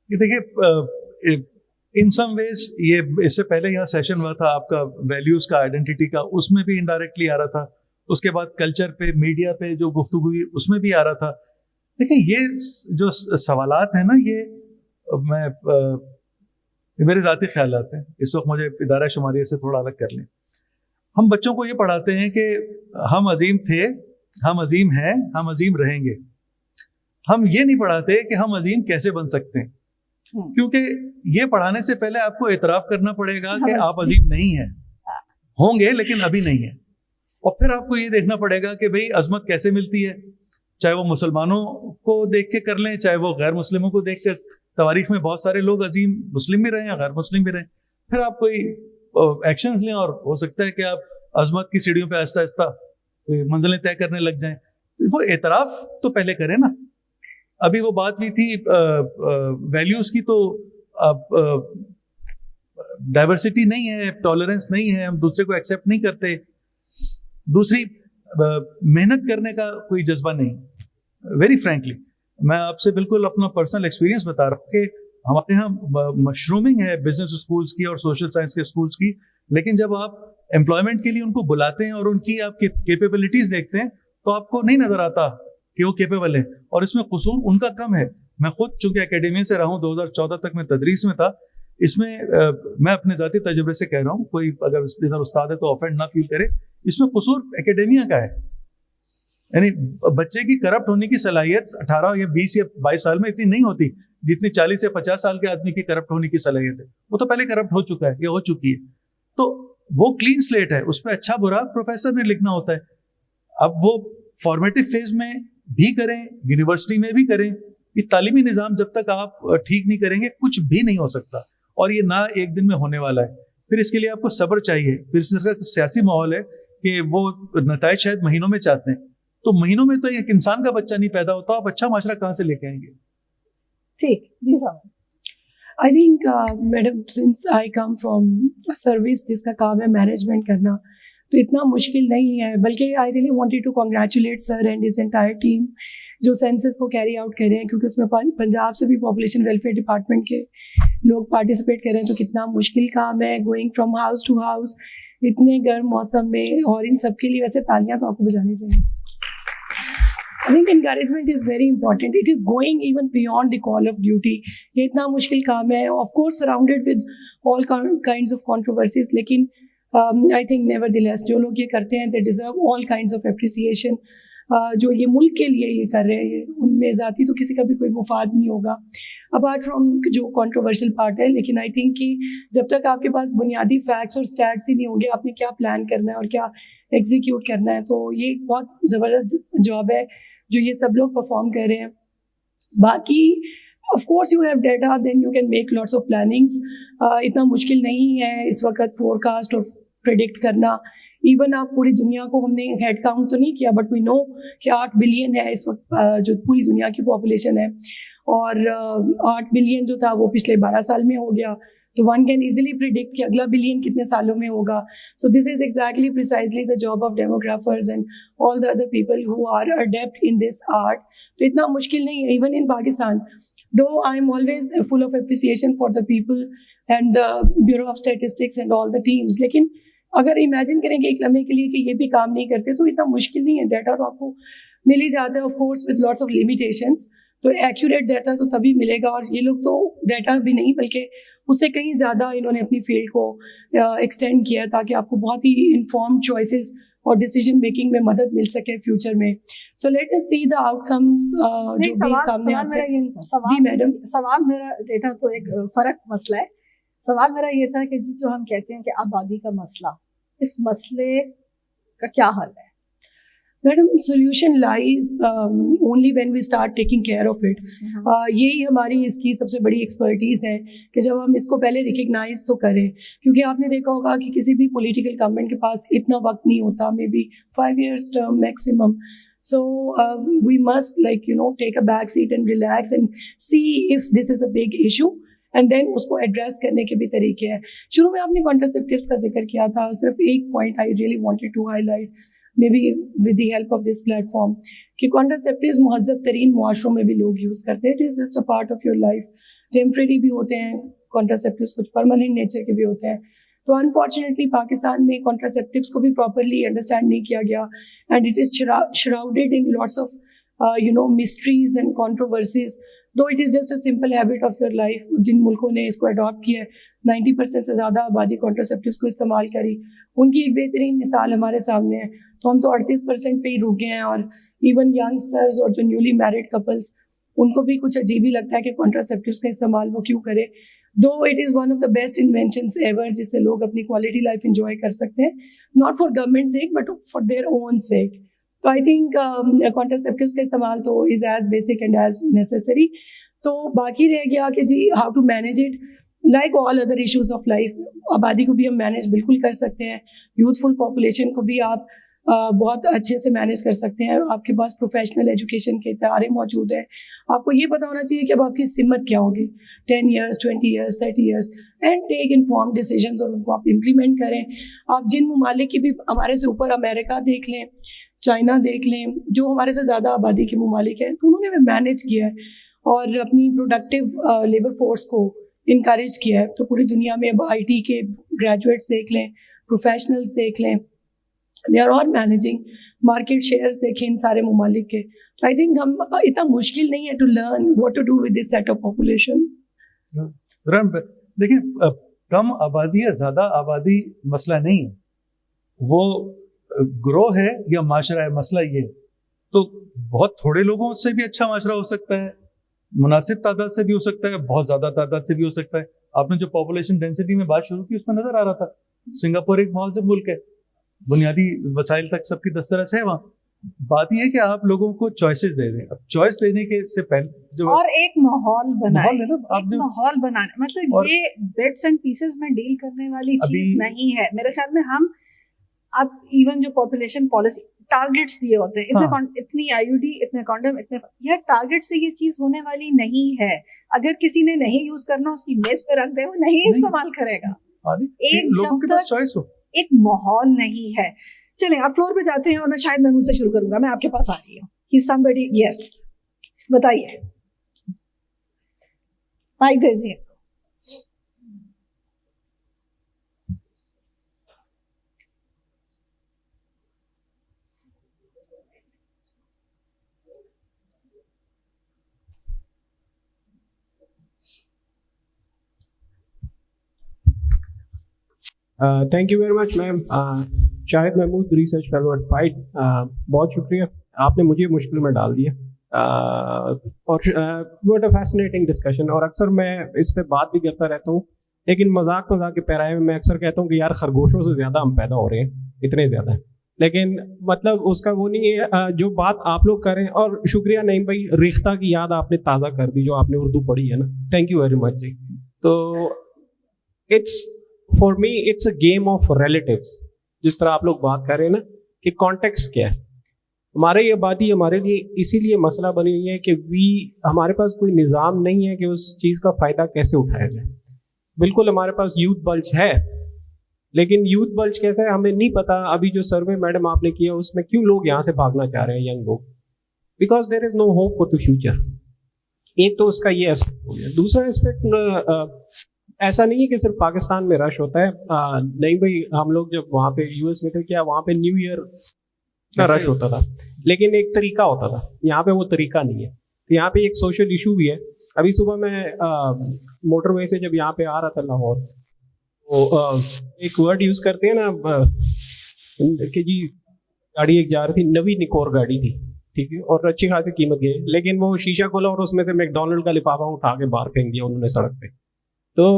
[SPEAKER 2] یہ دیکھیے, ان سم ویز یہ اس سے پہلے یہاں سیشن ہوا تھا آپ کا ویلیوز کا, آئیڈینٹی کا, اس میں بھی انڈائریکٹلی آ رہا تھا. اس کے بعد کلچر پہ, میڈیا پہ جو گفتگو ہوئی اس میں بھی آ رہا تھا. دیکھیں یہ جو سوالات ہیں نا, یہ میرے ذاتی خیالات ہیں. اس وقت مجھے ادارہ شماریہ سے تھوڑا الگ کر لیں. ہم بچوں کو یہ پڑھاتے ہیں کہ ہم عظیم تھے, ہم عظیم ہیں, ہم عظیم رہیں گے. ہم یہ نہیں پڑھاتے کہ ہم عظیم کیسے بن سکتے ہیں, کیونکہ یہ پڑھانے سے پہلے آپ کو اعتراف کرنا پڑے گا کہ آپ عظیم نہیں ہیں, ہوں گے لیکن ابھی نہیں ہیں. اور پھر آپ کو یہ دیکھنا پڑے گا کہ بھئی عظمت کیسے ملتی ہے, چاہے وہ مسلمانوں کو دیکھ کے کر لیں, چاہے وہ غیر مسلموں کو دیکھ کر. تاریخ میں بہت سارے لوگ عظیم مسلم بھی رہے ہیں, غیر مسلم بھی رہے ہیں. پھر آپ کوئی ایکشنز لیں اور ہو سکتا ہے کہ آپ عظمت کی سیڑھیوں پہ آہستہ آہستہ منزلیں طے کرنے لگ جائیں. وہ اعتراف تو پہلے کریں نا. ابھی وہ بات بھی تھی ویلیوز کی, تو اب ڈائیورسٹی نہیں ہے, ٹالرنس نہیں ہے, ہم دوسرے کو ایکسیپٹ نہیں کرتے. دوسری, محنت کرنے کا کوئی جذبہ نہیں. ویری فرینکلی میں آپ سے بالکل اپنا پرسنل ایکسپیرینس بتا رہا ہوں کہ ہمارے یہاں مشرومنگ ہے بزنس اسکولس کی اور سوشل سائنس کے اسکولس کی, لیکن جب آپ امپلائمنٹ کے لیے ان کو بلاتے ہیں اور ان کی آپ کی کیپیبلٹیز دیکھتے ہیں تو آپ کو نہیں نظر آتا کہ وہ کیپیبل ہیں, اور اس میں قصور ان کا کم ہے. میں خود چونکہ اکیڈمی سے رہا ہوں, 2014 تک میں تدریس میں تھا. اس میں میں اپنے ذاتی تجربے سے کہہ رہا ہوں, کوئی اگر ادھر استاد ہے تو آفینڈ نہ فیل کرے. اس میں قصور اکیڈمیا کا ہے. یعنی بچے کی کرپٹ ہونے کی صلاحیت 18 یا 20 یا 22 سال میں اتنی نہیں ہوتی جتنی 40 یا 50 سال کے آدمی کی کرپٹ ہونے کی صلاحیت ہے. وہ تو پہلے کرپٹ ہو چکا ہے یا ہو چکی ہے, تو وہ کلین سلیٹ ہے. اس پہ اچھا برا پروفیسر نے لکھنا ہوتا ہے. اب وہ فارمیٹو فیز میں بھی کریں, یونیورسٹی میں بھی کریں. یہ تعلیمی نظام جب تک آپ ٹھیک نہیں کریں گے کچھ بھی نہیں ہو سکتا, اور یہ نہ ایک دن میں ہونے والا ہے. پھر اس کے لیے آپ کو صبر چاہیے. پھر اس طرح کا سیاسی ماحول ہے کہ وہ نتائج شاید مہینوں میں چاہتے ہیں, تو مہینوں میں تو ایک انسان کا بچہ نہیں پیدا ہوتا, آپ اچھا معاشرہ کہاں سے لے کے آئیں گے؟
[SPEAKER 1] ٹھیک جی صاحب.
[SPEAKER 3] I think madam, since I come from a service جس کا کام ہے مینجمنٹ کرنا, تو اتنا مشکل نہیں ہے. بلکہ I really wanted to congratulate sir and his entire team جو سینسس کو کیری آؤٹ کر رہے ہیں, کیونکہ اس میں پنجاب سے بھی پاپولیشن ویلفیئر ڈپارٹمنٹ کے لوگ پارٹیسپیٹ کر رہے ہیں. تو کتنا مشکل کام ہے, going from house to house اتنے گرم موسم میں, اور ان سب کے لیے ویسے تالیاں تو آپ کو بجانی چاہیے. I think encouragement is very important. It is going even beyond the call of duty. یہ اتنا مشکل کام ہے, of course surrounded with all kinds of controversies, لیکن I think nevertheless جو لوگ یہ کرتے ہیں they deserve all kinds of appreciation. جو یہ ملک کے لیے یہ کر رہے ہیں, ان میں ذاتی تو کسی کا بھی کوئی مفاد نہیں ہوگا اپارٹ فرام جو کنٹروورشل پارٹ ہے. لیکن آئی تھنک کہ جب تک آپ کے پاس بنیادی فیکٹس اور اسٹیٹس ہی نہیں ہوں گے, آپ نے کیا پلان کرنا ہے اور کیا ایگزیکیوٹ کرنا ہے, تو یہ بہت زبردست جاب ہے جو یہ سب لوگ پرفارم کر رہے ہیں. باقی of course you have data then you can make lots of plannings. اتنا مشکل نہیں ہے اس وقت فور کاسٹ اور پریڈکٹ کرنا. ایون آپ پوری دنیا کو, ہم نے ہیڈ کاؤنٹ تو نہیں کیا بٹ وی نو کہ 8 بلین ہے اس وقت جو پوری دنیا کی پاپولیشن ہے, اور 8 بلین جو تھا وہ پچھلے 12 سال میں ہو گیا. تو ون کین ایزیلی پریڈکٹ کہ اگلا بلین کتنے سالوں میں ہوگا. So this is exactly precisely the job of demographers and all the other people who are adept in this art. تو اتنا مشکل نہیں ہے even in Pakistan. Though I am always full of appreciation for the people and the bureau of statistics and all the teams. لیکن اگر امیجن کریں کہ ایک لمحے کے لیے کہ یہ بھی کام نہیں کرتے, تو اتنا مشکل نہیں ہے. ڈیٹا تو آپ کو مل ہی جاتا ہے of course with lots of limitations, تو ایکوریٹ ڈیٹا تو تبھی ملے گا, اور یہ لوگ تو ڈیٹا بھی نہیں بلکہ اس سے کہیں زیادہ انہوں نے اپنی فیلڈ کو ایکسٹینڈ کیا ہے تاکہ آپ کو بہت ہی انفارم چوائسیز اور ڈیسیجن میکنگ میں مدد مل سکے فیوچر میں. So let us see the outcomes جو بھی سامنے آتے ہیں. جی میڈم.
[SPEAKER 1] سوال میرا ڈیٹا تو ایک فرق مسئلہ ہے. سوال میرا یہ تھا کہ جو ہم کہتے ہیں کہ آبادی کا مسئلہ, اس مسئلے کا کیا حل ہے؟
[SPEAKER 3] Madam solution lies only when we start taking care of it. یہی ہماری اس کی سب سے بڑی ایکسپرٹیز ہے کہ جب ہم اس کو پہلے ریکگنائز تو کریں, کیونکہ آپ نے دیکھا ہوگا کہ کسی بھی پولیٹیکل گورنمنٹ کے پاس اتنا وقت نہیں ہوتا, maybe 5 years term maximum. So we must take a back seat and relax and see if this is a big issue. And then اس کو ایڈریس کرنے کے بھی طریقے ہیں. شروع میں آپ نے کانٹرسیپٹیوس کا ذکر کیا تھا, صرف ایک point I really wanted to highlight maybe with the help of this platform, کہ کانٹرسیپٹیوز مہذب ترین معاشروں میں بھی لوگ یوز کرتے ہیں. It is just a part of your life. Temporary بھی ہوتے ہیں کانٹرسیپٹیوز, کچھ پرماننٹ نیچر کے بھی ہوتے ہیں. تو انفارچونیٹلی پاکستان میں کانٹرسیپٹیوز کو بھی پراپرلی انڈرسٹینڈ نہیں کیا گیا, and it is shrouded in lots of mysteries and controversies, though it is just a simple habit of your life. جن ملکوں نے اس کو اڈاپٹ کیا ہے, 90% سے زیادہ آبادی کانٹرسیپٹیوز کو استعمال کری, ان کی ایک بہترین مثال ہمارے سامنے ہے. تو ہم تو 38% پہ ہی رک گئے ہیں, اور ایون ینگسٹرز اور جو نیولی میرڈ کپلس, ان کو بھی کچھ عجیب ہی لگتا ہے کہ کانٹرسیپٹیوز کا استعمال وہ کیوں کرے, though it is one of the best inventions ever, جس سے لوگ اپنی کوالٹی لائف انجوائے کر سکتے ہیں, not for government sake but for their own sake. تو آئی تھنک کانٹرسیپٹیوز کا استعمال تو is as basic and as necessary. تو باقی رہ گیا کہ جی how to manage it like all other issues of life. آبادی کو بھی ہم مینیج بالکل کر سکتے ہیں, یوتھفل پاپولیشن کو بھی آپ بہت اچھے سے مینیج کر سکتے ہیں. آپ کے پاس پروفیشنل ایجوکیشن کے ادارے موجود ہیں. آپ کو یہ پتہ ہونا چاہیے کہ اب آپ کی سمت کیا ہوگی 10 years, 20 years, 30 years, and take inform decisions, اور ان کو آپ امپلیمنٹ کریں. آپ جن ممالک کی بھی ہمارے سے اوپر, امریکہ دیکھ لیں, چائنا دیکھ لیں, جو ہمارے سے زیادہ آبادی کے ممالک ہیں, تو انہوں نے مینیج کیا ہے اور اپنی پروڈکٹیو لیبر فورس کو انکریج کیا ہے. تو پوری دنیا میں اب آئی ٹی کے گریجویٹس دیکھ لیں, پروفیشنلز دیکھ لیں, they are all managing. Market shares دیکھیں ان سارے ممالک کے. تو آئی تھنک ہم اتنا مشکل نہیں ہے to learn what to do with this set of population.
[SPEAKER 2] دیکھیں, کم آبادی یا زیادہ آبادی مسئلہ نہیں ہے, وہ گروہ ہے یا معاشرہ ہے. مسئلہ یہ ہے تو بہت تھوڑے لوگوں سے بھی اچھا معاشرہ ہو سکتا ہے, مناسب تعداد سے بھی ہو سکتا ہے, بہت زیادہ تعداد سے بھی ہو سکتا ہے. آپ نے جو پاپولیشن ڈینسٹی میں بات شروع کی, اس میں نظر آ رہا تھا سنگاپور ایک مہذب ملک ہے, بنیادی وسائل تک سب کی دسترس ہے وہاں. بات یہ ہے کہ آپ لوگوں کو چوائسیز دے دیں. اب چوائس لینے کے سے پہلے جو
[SPEAKER 1] اور ایک ماحول بنائیں,
[SPEAKER 2] ماحول
[SPEAKER 1] بنانا مطلب یہ بٹس اینڈ پیسز میں ڈیل کرنے والی چیز نہیں ہے میرے خیال میں. ہم اب ایون جو پاپولیشن پالیسی ٹارگیٹس دیے ہوتے ہیں, اتنی آئی یو ڈی, اتنے کانڈم, اتنے, یہ ٹارگیٹ سے یہ چیز ہونے والی نہیں ہے. اگر کسی نے نہیں یوز کرنا, اس کی میز پہ رکھ دے, وہ نہیں استعمال کرے گا. ایک
[SPEAKER 2] لوگوں کے پاس چوائس ہو,
[SPEAKER 1] ایک ماحول نہیں ہے. چلیں آپ فلور پہ جاتے ہیں, اور میں شاید محمود سے شروع کروں گا. میں آپ کے پاس آ رہی ہوں. ہی somebody, yes, بتائیے, مائک دیجیے.
[SPEAKER 4] Thank you very much ma'am. Shahid Mahmood, research fellow at fight. بہت شکریہ, آپ نے مجھے مشکل میں ڈال دیا. اور واٹ اے فیسنیٹنگ ڈسکشن. اور اکثر میں اس پہ بات بھی کرتا رہتا ہوں, لیکن مذاق کے پیرائے میں اکثر کہتا ہوں کہ یار خرگوشوں سے زیادہ ہم پیدا ہو رہے ہیں, اتنے زیادہ. لیکن مطلب اس کا وہ نہیں ہے جو بات آپ لوگ کریں. اور شکریہ نعیم بھائی, ریختہ کی یاد آپ نے تازہ کر دی, جو آپ نے اردو پڑھی ہے نا. تھینک یو ویری مچ جی. تو it's for me it's a game of relatives. جس طرح آپ لوگ بات کر رہے ہیں نا کہ کانٹیکسٹ کیا ہے. ہماری آبادی ہمارے لیے اسی لیے مسئلہ بنی ہوئی ہے کہ ہمارے پاس کوئی نظام نہیں ہے کہ اس چیز کا فائدہ کیسے اٹھایا جائے. بالکل ہمارے پاس یوتھ بلج ہے, لیکن یوتھ بلج کیسے ہے ہمیں نہیں پتا. ابھی جو سروے میڈم آپ نے کیا اس میں کیوں لوگ یہاں سے بھاگنا چاہ رہے ہیں, ینگ لوگ, because there is no hope for the future. ایک تو اس کا یہ اسپیکٹ ہو گیا. دوسرا اسپیکٹ ایسا نہیں ہے کہ صرف پاکستان میں رش ہوتا ہے. نہیں بھائی, ہم لوگ جب وہاں پہ یو ایس میں تھے, کیا وہاں پہ نیو ایئر کا رش ہوتا تھا, لیکن ایک طریقہ ہوتا تھا. یہاں پہ وہ طریقہ نہیں ہے. تو یہاں پہ ایک سوشل ایشو بھی ہے. ابھی صبح میں موٹر وے سے جب یہاں پہ آ رہا تھا لاہور, تو ایک ورڈ یوز کرتے ہیں نا کہ جی گاڑی ایک جا رہی تھی, نوی نکور گاڑی تھی, ٹھیک ہے, اور اچھی خاصی قیمت کی, لیکن وہ شیشہ کھولا اور اس میں سے میک ڈونلڈ کا لفافہ اٹھا کے باہر پھینک دیا انہوں نے سڑک پہ. تو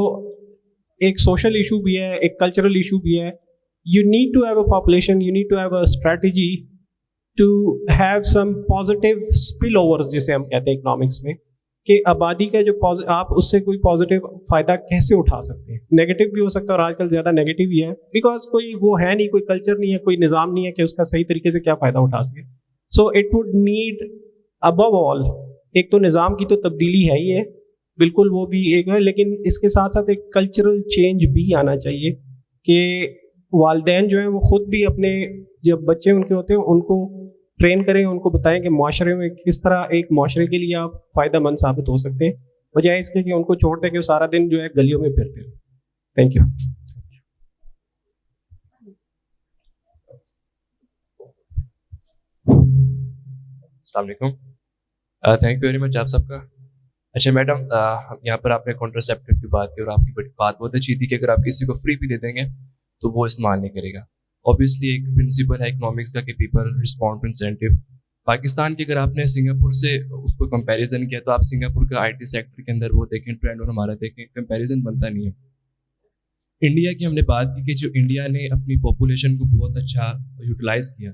[SPEAKER 4] ایک سوشل ایشو بھی ہے, ایک کلچرل ایشو بھی ہے. You need to have a population, you need to have a strategy to have some positive spillovers جسے ہم کہتے ہیں اکنامکس میں, کہ آبادی کا جو آپ اس سے کوئی پازیٹیو فائدہ کیسے اٹھا سکتے ہیں. نیگیٹو بھی ہو سکتا ہے, اور آج کل زیادہ نیگیٹو ہی ہے, بیکاز کوئی وہ ہے نہیں, کوئی کلچر نہیں ہے, کوئی نظام نہیں ہے کہ اس کا صحیح طریقے سے کیا فائدہ اٹھا سکے. سو اٹ وڈ نیڈ ابو آل, ایک تو نظام کی تو تبدیلی ہے ہی ہے بالکل, وہ بھی ایک ہے, لیکن اس کے ساتھ ساتھ ایک کلچرل چینج بھی آنا چاہیے کہ والدین جو ہیں وہ خود بھی اپنے جب بچے ان کے ہوتے ہیں ان کو ٹرین کریں, ان کو بتائیں کہ معاشرے میں کس طرح ایک معاشرے کے لیے آپ فائدہ مند ثابت ہو سکتے ہیں, بجائے اس کے کہ ان کو چھوڑ دیں کہ وہ سارا دن جو ہے گلیوں میں پھرتے ہیں. Thank you.
[SPEAKER 5] السلام علیکم, تھینک یو ویری مچ آپ سب کا. اچھا میڈم, یہاں پر آپ نے کانٹراسیپٹیو کی بات کی, اور آپ کی بات بہت اچھی تھی کہ اگر آپ کسی کو فری بھی دے دیں گے تو وہ استعمال نہیں کرے گا. اوبیسلی ایک پرنسپل ہے اکنامکس کا کہ people respond to incentive. Pakistan کی اگر آپ نے سنگاپور سے اس کو کمپیریزن کیا تو آپ سنگاپور کا آئی ٹی سیکٹر کے اندر وہ دیکھیں ٹرینڈ, اور ہمارا دیکھیں, کمپیریزن بنتا نہیں ہے. انڈیا کی ہم نے بات کی کہ جو انڈیا نے اپنی پاپولیشن کو بہت اچھا یوٹیلائز کیا,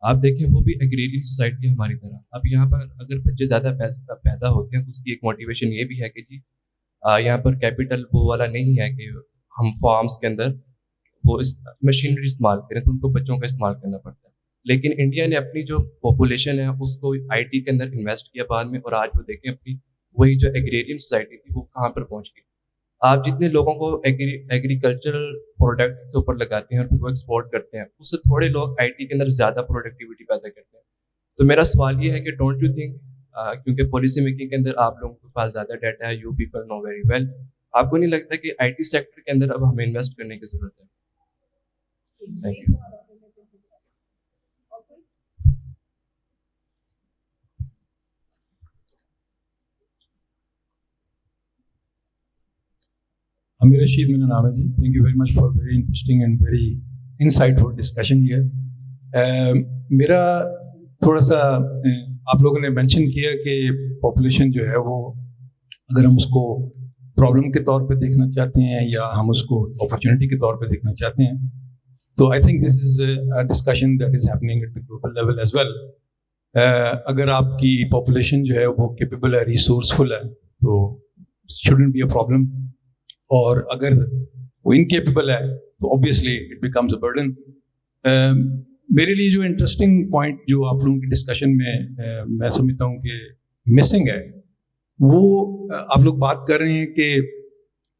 [SPEAKER 5] آپ دیکھیں وہ بھی ایگریرین سوسائٹی ہماری طرح. اب یہاں پر اگر بچے زیادہ پیدا ہوتے ہیں تو اس کی ایک موٹیویشن یہ بھی ہے کہ جی یہاں پر کیپٹل وہ والا نہیں ہے کہ ہم فارمس کے اندر وہ مشینری استعمال کریں, تو ان کو بچوں کا استعمال کرنا پڑتا ہے. لیکن انڈیا نے اپنی جو پاپولیشن ہے اس کو آئی ٹی کے اندر انویسٹ کیا بعد میں, اور آج وہ دیکھیں اپنی وہی جو ایگریرین سوسائٹی تھی وہ کہاں پر پہنچ گئی. آپ جتنے لوگوں کو ایگریکلچرل پروڈکٹ کے اوپر لگاتے ہیں اور پھر وہ ایکسپورٹ کرتے ہیں, اس سے تھوڑے لوگ آئی ٹی کے اندر زیادہ پروڈکٹیوٹی پیدا کرتے ہیں. تو میرا سوال یہ ہے کہ ڈونٹ یو تھنک, کیونکہ پالیسی میکنگ کے اندر آپ لوگوں کے پاس زیادہ ڈیٹا ہے, you people know very well, آپ کو نہیں لگتا کہ آئی ٹی سیکٹر کے اندر اب ہمیں انویسٹ کرنے کی ضرورت ہے؟ Thank you.
[SPEAKER 6] امیر رشید میرا نام ہے جی. Thank you very much for very interesting and very insightful discussion here. میرا تھوڑا سا آپ لوگوں نے مینشن کیا کہ پاپولیشن جو ہے وہ اگر ہم اس کو پرابلم کے طور پہ دیکھنا چاہتے ہیں یا ہم اس کو اپرچونیٹی کے طور پہ دیکھنا چاہتے ہیں, تو I think this is a discussion that is happening at the global level as well. اگر آپ کی پاپولیشن جو ہے وہ کیپیبل ہے, ریسورسفل ہے, تو شوڈنٹ بی اے پرابلم. اور اگر وہ انکیپیبل ہے تو obviously it becomes a burden. میرے لیے جو انٹرسٹنگ پوائنٹ جو آپ لوگوں کی ڈسکشن میں میں سمجھتا ہوں کہ مسنگ ہے, وہ آپ لوگ بات کر رہے ہیں کہ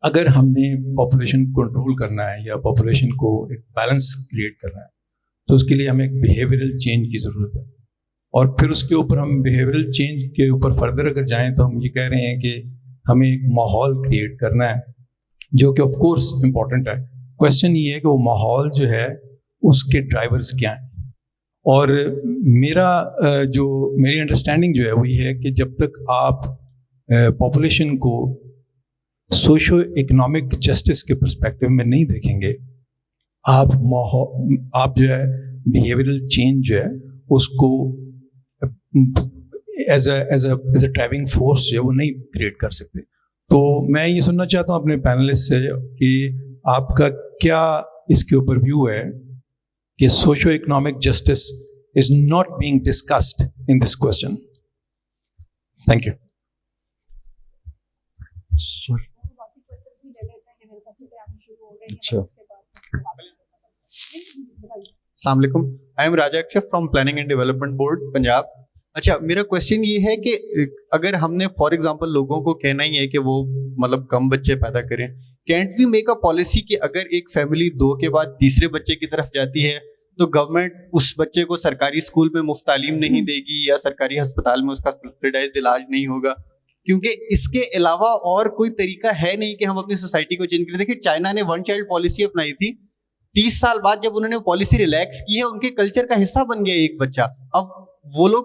[SPEAKER 6] اگر ہم نے پاپولیشن کنٹرول کرنا ہے یا پاپولیشن کو ایک بیلنس کریٹ کرنا ہے تو اس کے لیے ہمیں ایک بیہیویئرل چینج کی ضرورت ہے. اور پھر اس کے اوپر ہم بیہیویئرل چینج کے اوپر فردر اگر جائیں تو ہم یہ کہہ رہے ہیں کہ ہمیں ایک ماحول کریٹ کرنا ہے جو کہ آف کورس امپورٹنٹ ہے. کوشچن یہ ہے کہ وہ ماحول جو ہے اس کے ڈرائیورز کیا ہیں. اور میری انڈرسٹینڈنگ جو ہے وہ یہ ہے کہ جب تک آپ پاپولیشن کو سوشو اکنامک جسٹس کے پرسپیکٹو میں نہیں دیکھیں گے, آپ جو ہے بیہیویئرل چینج جو ہے اس کو ایز اے ڈرائیونگ فورس جو ہے وہ نہیں کریٹ کر سکتے. تو میں یہ سننا چاہتا ہوں اپنے پینلسٹ سے کہ آپ کا کیا اس کے اوپر ویو ہے کہ socio economic justice is not being discussed in this question. Thank you.
[SPEAKER 7] السلام علیکم, I am Raja Akshaf from planning and development board Punjab. اچھا, میرا کوشچن یہ ہے کہ اگر ہم نے فار ایگزامپل لوگوں کو کہنا ہی ہے کہ وہ مطلب کم بچے پیدا کریں, can't we make a policy کہ اگر ایک فیملی 2 کے بعد تیسرے بچے کی طرف جاتی ہے تو گورنمنٹ اس بچے کو سرکاری اسکول میں مفت تعلیم نہیں دے گی یا سرکاری ہسپتال میں اس کا سبسیڈائزڈ علاج نہیں ہوگا, کیونکہ اس کے علاوہ اور کوئی طریقہ ہے نہیں کہ ہم اپنی سوسائٹی کو چینج کریں. دیکھیں چائنا نے 1 چائلڈ پالیسی اپنائی تھی, 30 سال بعد جب انہوں نے پالیسی ریلیکس کی ہے ان کے کلچر کا حصہ بن گیا ایک بچہ. اب وہ لوگ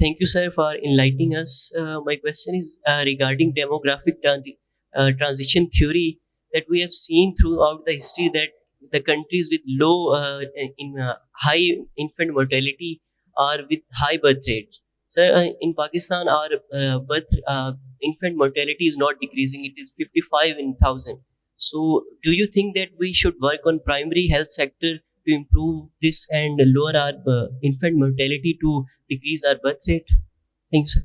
[SPEAKER 8] Thank you, sir, for enlightening us. My question is regarding demographic transition theory that we have seen throughout the history, that the countries with low high infant mortality are with high birth rates. Sir, in Pakistan, our infant mortality is not decreasing; it is 55 in 1,000. So, do you think that we should work on primary health sector to improve this and lower our infant mortality to decrease our birth rate? Thank you, sir.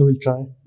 [SPEAKER 2] We'll try.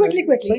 [SPEAKER 1] Quickly.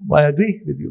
[SPEAKER 2] I agree with you.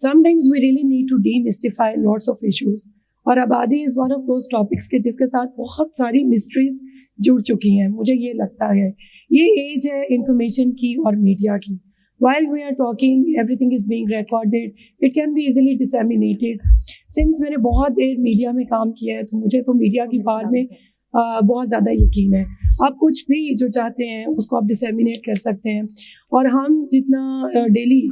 [SPEAKER 3] sometimes we really need to demystify lots of issues. اور آبادی از ون آف دوز ٹاپکس کے جس کے ساتھ بہت ساری مسٹریز جڑ چکی ہیں. مجھے یہ لگتا ہے یہ ایج ہے انفارمیشن کی اور میڈیا کی. While we are talking, everything is being recorded. It can be easily disseminated. Since میں نے بہت دیر میڈیا میں کام کیا ہے تو مجھے تو میڈیا کی بات میں بہت زیادہ یقین ہے. آپ کچھ بھی جو چاہتے ہیں اس کو آپ ڈسیمینیٹ کر سکتے ہیں. اور ہم جتنا ڈیلی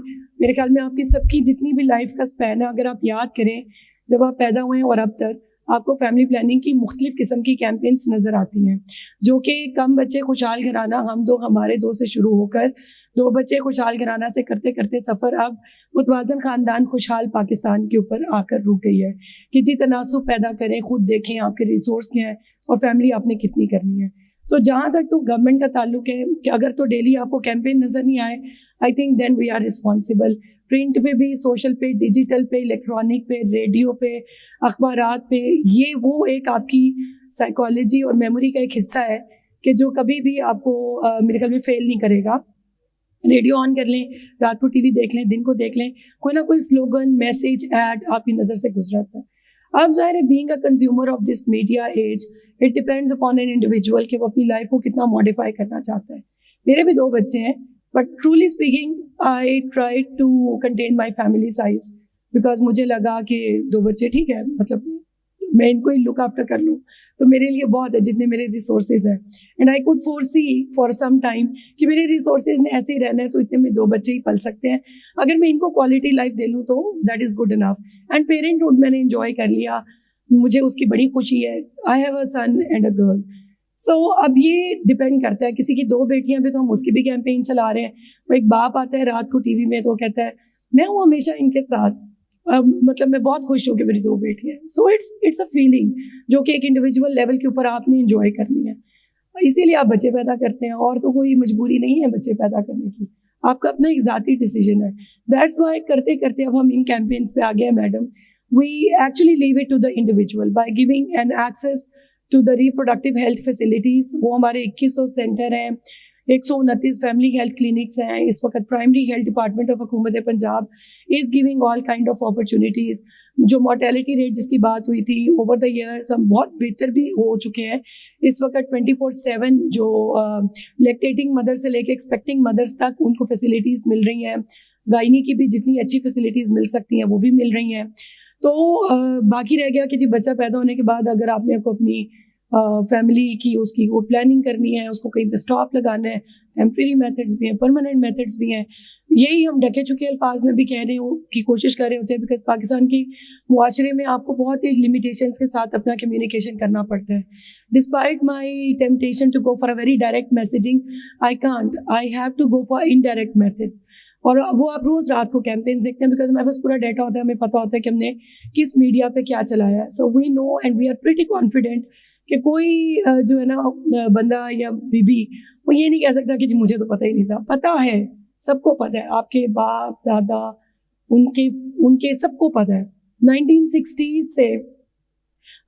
[SPEAKER 3] میرے خیال میں آپ کی سب کی جتنی بھی لائف کا اسپین ہے, اگر آپ یاد کریں جب آپ پیدا ہوئے ہیں اور اب تک, آپ کو فیملی پلاننگ کی مختلف قسم کی کیمپینس نظر آتی ہیں جو کہ کم بچے خوشحال گھرانہ ہم دو ہمارے دو سے شروع ہو کر 2 بچے خوشحال گھرانہ سے کرتے کرتے سفر اب متوازن خاندان خوشحال پاکستان کے اوپر آ کر رک گئی ہے کہ جی تناسب پیدا کریں, خود دیکھیں آپ کے ریسورس کیا ہیں اور فیملی آپ نے کتنی کرنی ہے. سو جہاں تک تو گورنمنٹ کا تعلق ہے کہ اگر تو ڈیلی آپ کو کیمپین نظر نہیں آئے, I think then we are responsible. Print پہ بھی, سوشل پہ, ڈیجیٹل پہ, الیکٹرانک پہ, ریڈیو پہ, اخبارات پہ, یہ وہ ایک آپ کی سائیکالوجی اور میموری کا ایک حصہ ہے کہ جو کبھی بھی آپ کو میرے خیال میں فیل نہیں کرے گا. ریڈیو آن کر لیں, رات کو ٹی وی دیکھ لیں, دن کو دیکھ لیں, کوئی نہ کوئی سلوگن, میسیج, ایڈ آپ کی نظر سے گزرتا ہے. اب ظاہر ہے being a consumer of this media age, it depends upon an individual کہ وہ اپنی لائف کو کتنا ماڈیفائی کرنا چاہتا ہے. میرے بھی 2 بچے ہیں, but truly speaking I try to contain my family size because مجھے لگا کہ 2 بچے ٹھیک ہے, مطلب میں ان کو ہی لک آفٹر کر لوں تو میرے لیے بہت ہے جتنے میرے ریسورسز ہیں. And I could foresee for some time کہ میرے ریسورسز نے ایسے ہی رہنا ہے تو اتنے میں 2 بچے ہی پل سکتے ہیں. اگر میں ان کو کوالٹی لائف دے لوں تو that is good enough. And parenthood میں نے انجوائے کر لیا, مجھے اس کی بڑی خوشی ہے. I have a son and a girl. So اب یہ ڈپینڈ کرتا ہے, کسی کی 2 بیٹیاں بھی تو ہم اس کی بھی کیمپین چلا رہے ہیں. وہ ایک باپ آتا ہے رات کو ٹی وی میں تو کہتا ہے میں ہوں ہمیشہ ان کے ساتھ, مطلب میں بہت خوش ہوں کہ میری 2 بیٹیاں ہیں. سو اٹس اے فیلنگ جو کہ ایک انڈیویجول لیول کے اوپر آپ نے انجوائے کرنی ہے. اسی لیے آپ بچے پیدا کرتے ہیں, اور تو کوئی مجبوری نہیں ہے بچے پیدا کرنے کی, آپ کا اپنا ایک ذاتی ڈیسیجن ہے. دیٹس وائی کرتے کرتے اب ہم ان کیمپینس پہ آ گئے ہیں madam. We actually leave it to the individual by giving an access to the reproductive health facilities. وہ ہمارے 2100 سینٹر ہیں, 129 فیملی ہیلتھ کلینکس ہیں. اس وقت پرائمری ہیلتھ ڈپارٹمنٹ آف حکومت Punjab is giving all kind of opportunities. جو مورٹیلٹی ریٹ جس کی بات ہوئی تھی اوور دا ایئرس ہم بہت بہتر بھی ہو چکے ہیں. اس وقت 24/7 جو لیکٹیٹنگ مدر سے لے کے ایکسپیکٹنگ مدرس تک ان کو فیسلٹیز مل رہی ہیں. گائنی کی بھی جتنی اچھی فیسلٹیز مل سکتی ہیں وہ بھی مل رہی ہیں. تو باقی رہ گیا کہ جی بچہ پیدا ہونے کے بعد اگر آپ نے کو اپنی فیملی کی اس کی وہ پلاننگ کرنی ہے, اس کو کہیں پہ اسٹاپ لگانا ہے, ٹیمپریری میتھڈس بھی ہیں, پرماننٹ میتھڈس بھی ہیں. یہی ہم ڈھکے چکے الفاظ میں بھی کہہ رہے ہوں کی کوشش کر رہے ہوتے ہیں بیکاز پاکستان کی معاشرے میں آپ کو بہت ہی لمیٹیشنس کے ساتھ اپنا کمیونیکیشن کرنا پڑتا ہے. Despite my temptation to go for a very direct messaging, I can't, I have to go for indirect method. اور وہ آپ روز رات کو کیمپینس دیکھتے ہیں بیکاز ہمارے پاس پورا ڈیٹا ہوتا ہے, ہمیں پتہ ہوتا ہے کہ ہم نے کس میڈیا پہ کیا چلایا ہے. So we know and we are pretty confident کہ کوئی جو ہے نا بندہ یا بی بی وہ یہ نہیں کہہ سکتا کہ جی مجھے تو پتہ ہی نہیں تھا. پتہ ہے, سب کو پتہ ہے, آپ کے باپ دادا ان کے سب کو پتہ ہے. 1960 سے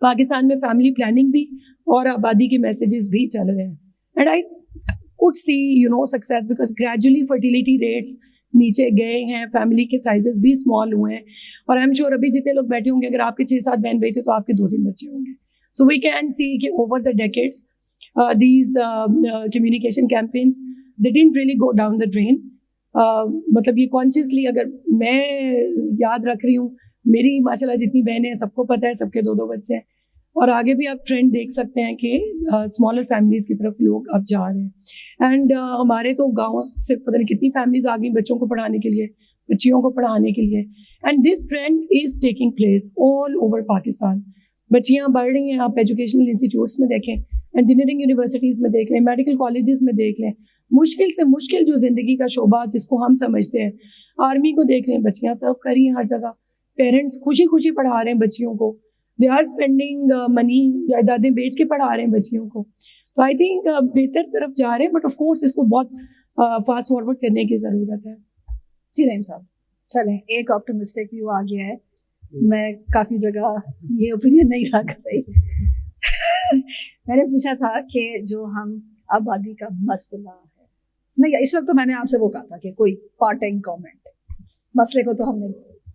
[SPEAKER 3] پاکستان میں فیملی پلاننگ بھی اور آبادی کے میسیجز بھی چل رہے ہیں. And I could see success because gradually fertility rates نیچے گئے ہیں, فیملی کے سائزز بھی اسمال ہوئے ہیں. اور آئی ایم شیور ابھی جتنے لوگ بیٹھے ہوں گے اگر آپ کے 6-7 بہن بھائی تھے تو آپ کے 2-3 بچے ہوں گے. سو وی کین سی کہ over the decades these communication campaigns they didn't really go down the drain. مطلب یہ کانشیسلی اگر میں یاد رکھ رہی ہوں, میری ماشاء اللہ جتنی بہنیں ہیں سب کو پتہ ہے, سب کے 2-2 بچے ہیں. اور آگے بھی آپ ٹرینڈ دیکھ سکتے ہیں کہ اسمالر فیملیز کی طرف لوگ اب جا رہے ہیں. اینڈ ہمارے تو گاؤں سے پتہ نہیں کتنی فیملیز آ گئی بچوں کو پڑھانے کے لیے, بچیوں کو پڑھانے کے لیے. And this trend is taking place all over Pakistan. بچیاں بڑھ رہی ہیں, آپ ایجوکیشنل انسٹیٹیوٹس میں دیکھیں, انجینئرنگ یونیورسٹیز میں دیکھ لیں, میڈیکل کالجز میں دیکھ لیں. مشکل سے مشکل جو زندگی کا شعبہ جس کو ہم سمجھتے ہیں, آرمی کو دیکھ لیں, بچیاں سرو کر رہی ہیں ہر جگہ. پیرنٹس خوشی خوشی پڑھا رہے ہیں بچیوں کو, دے آر اسپینڈنگ منی, جائیدادیں بیچ کے پڑھا رہے ہیں بچیوں کو. تو آئی تھنک بہتر طرف جا رہے ہیں, بٹ آف کورس اس کو بہت فاسٹ فارورڈ کرنے کی ضرورت ہے.
[SPEAKER 1] جی رحیم صاحب چلیں, ایک آپٹمسٹک ویو آ گیا ہے. میں کافی جگہ یہ اوپینین نہیں رکھ رہی. میں نے پوچھا تھا کہ جو ہم آبادی کا مسئلہ ہے, نہیں اس وقت تو میں نے آپ سے وہ کہا تھا کہ کوئی پارٹ ٹائم گورنمنٹ مسئلے کو تو ہم نے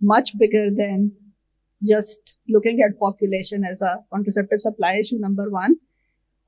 [SPEAKER 1] much bigger than just looking at population as a contraceptive supply issue number 1,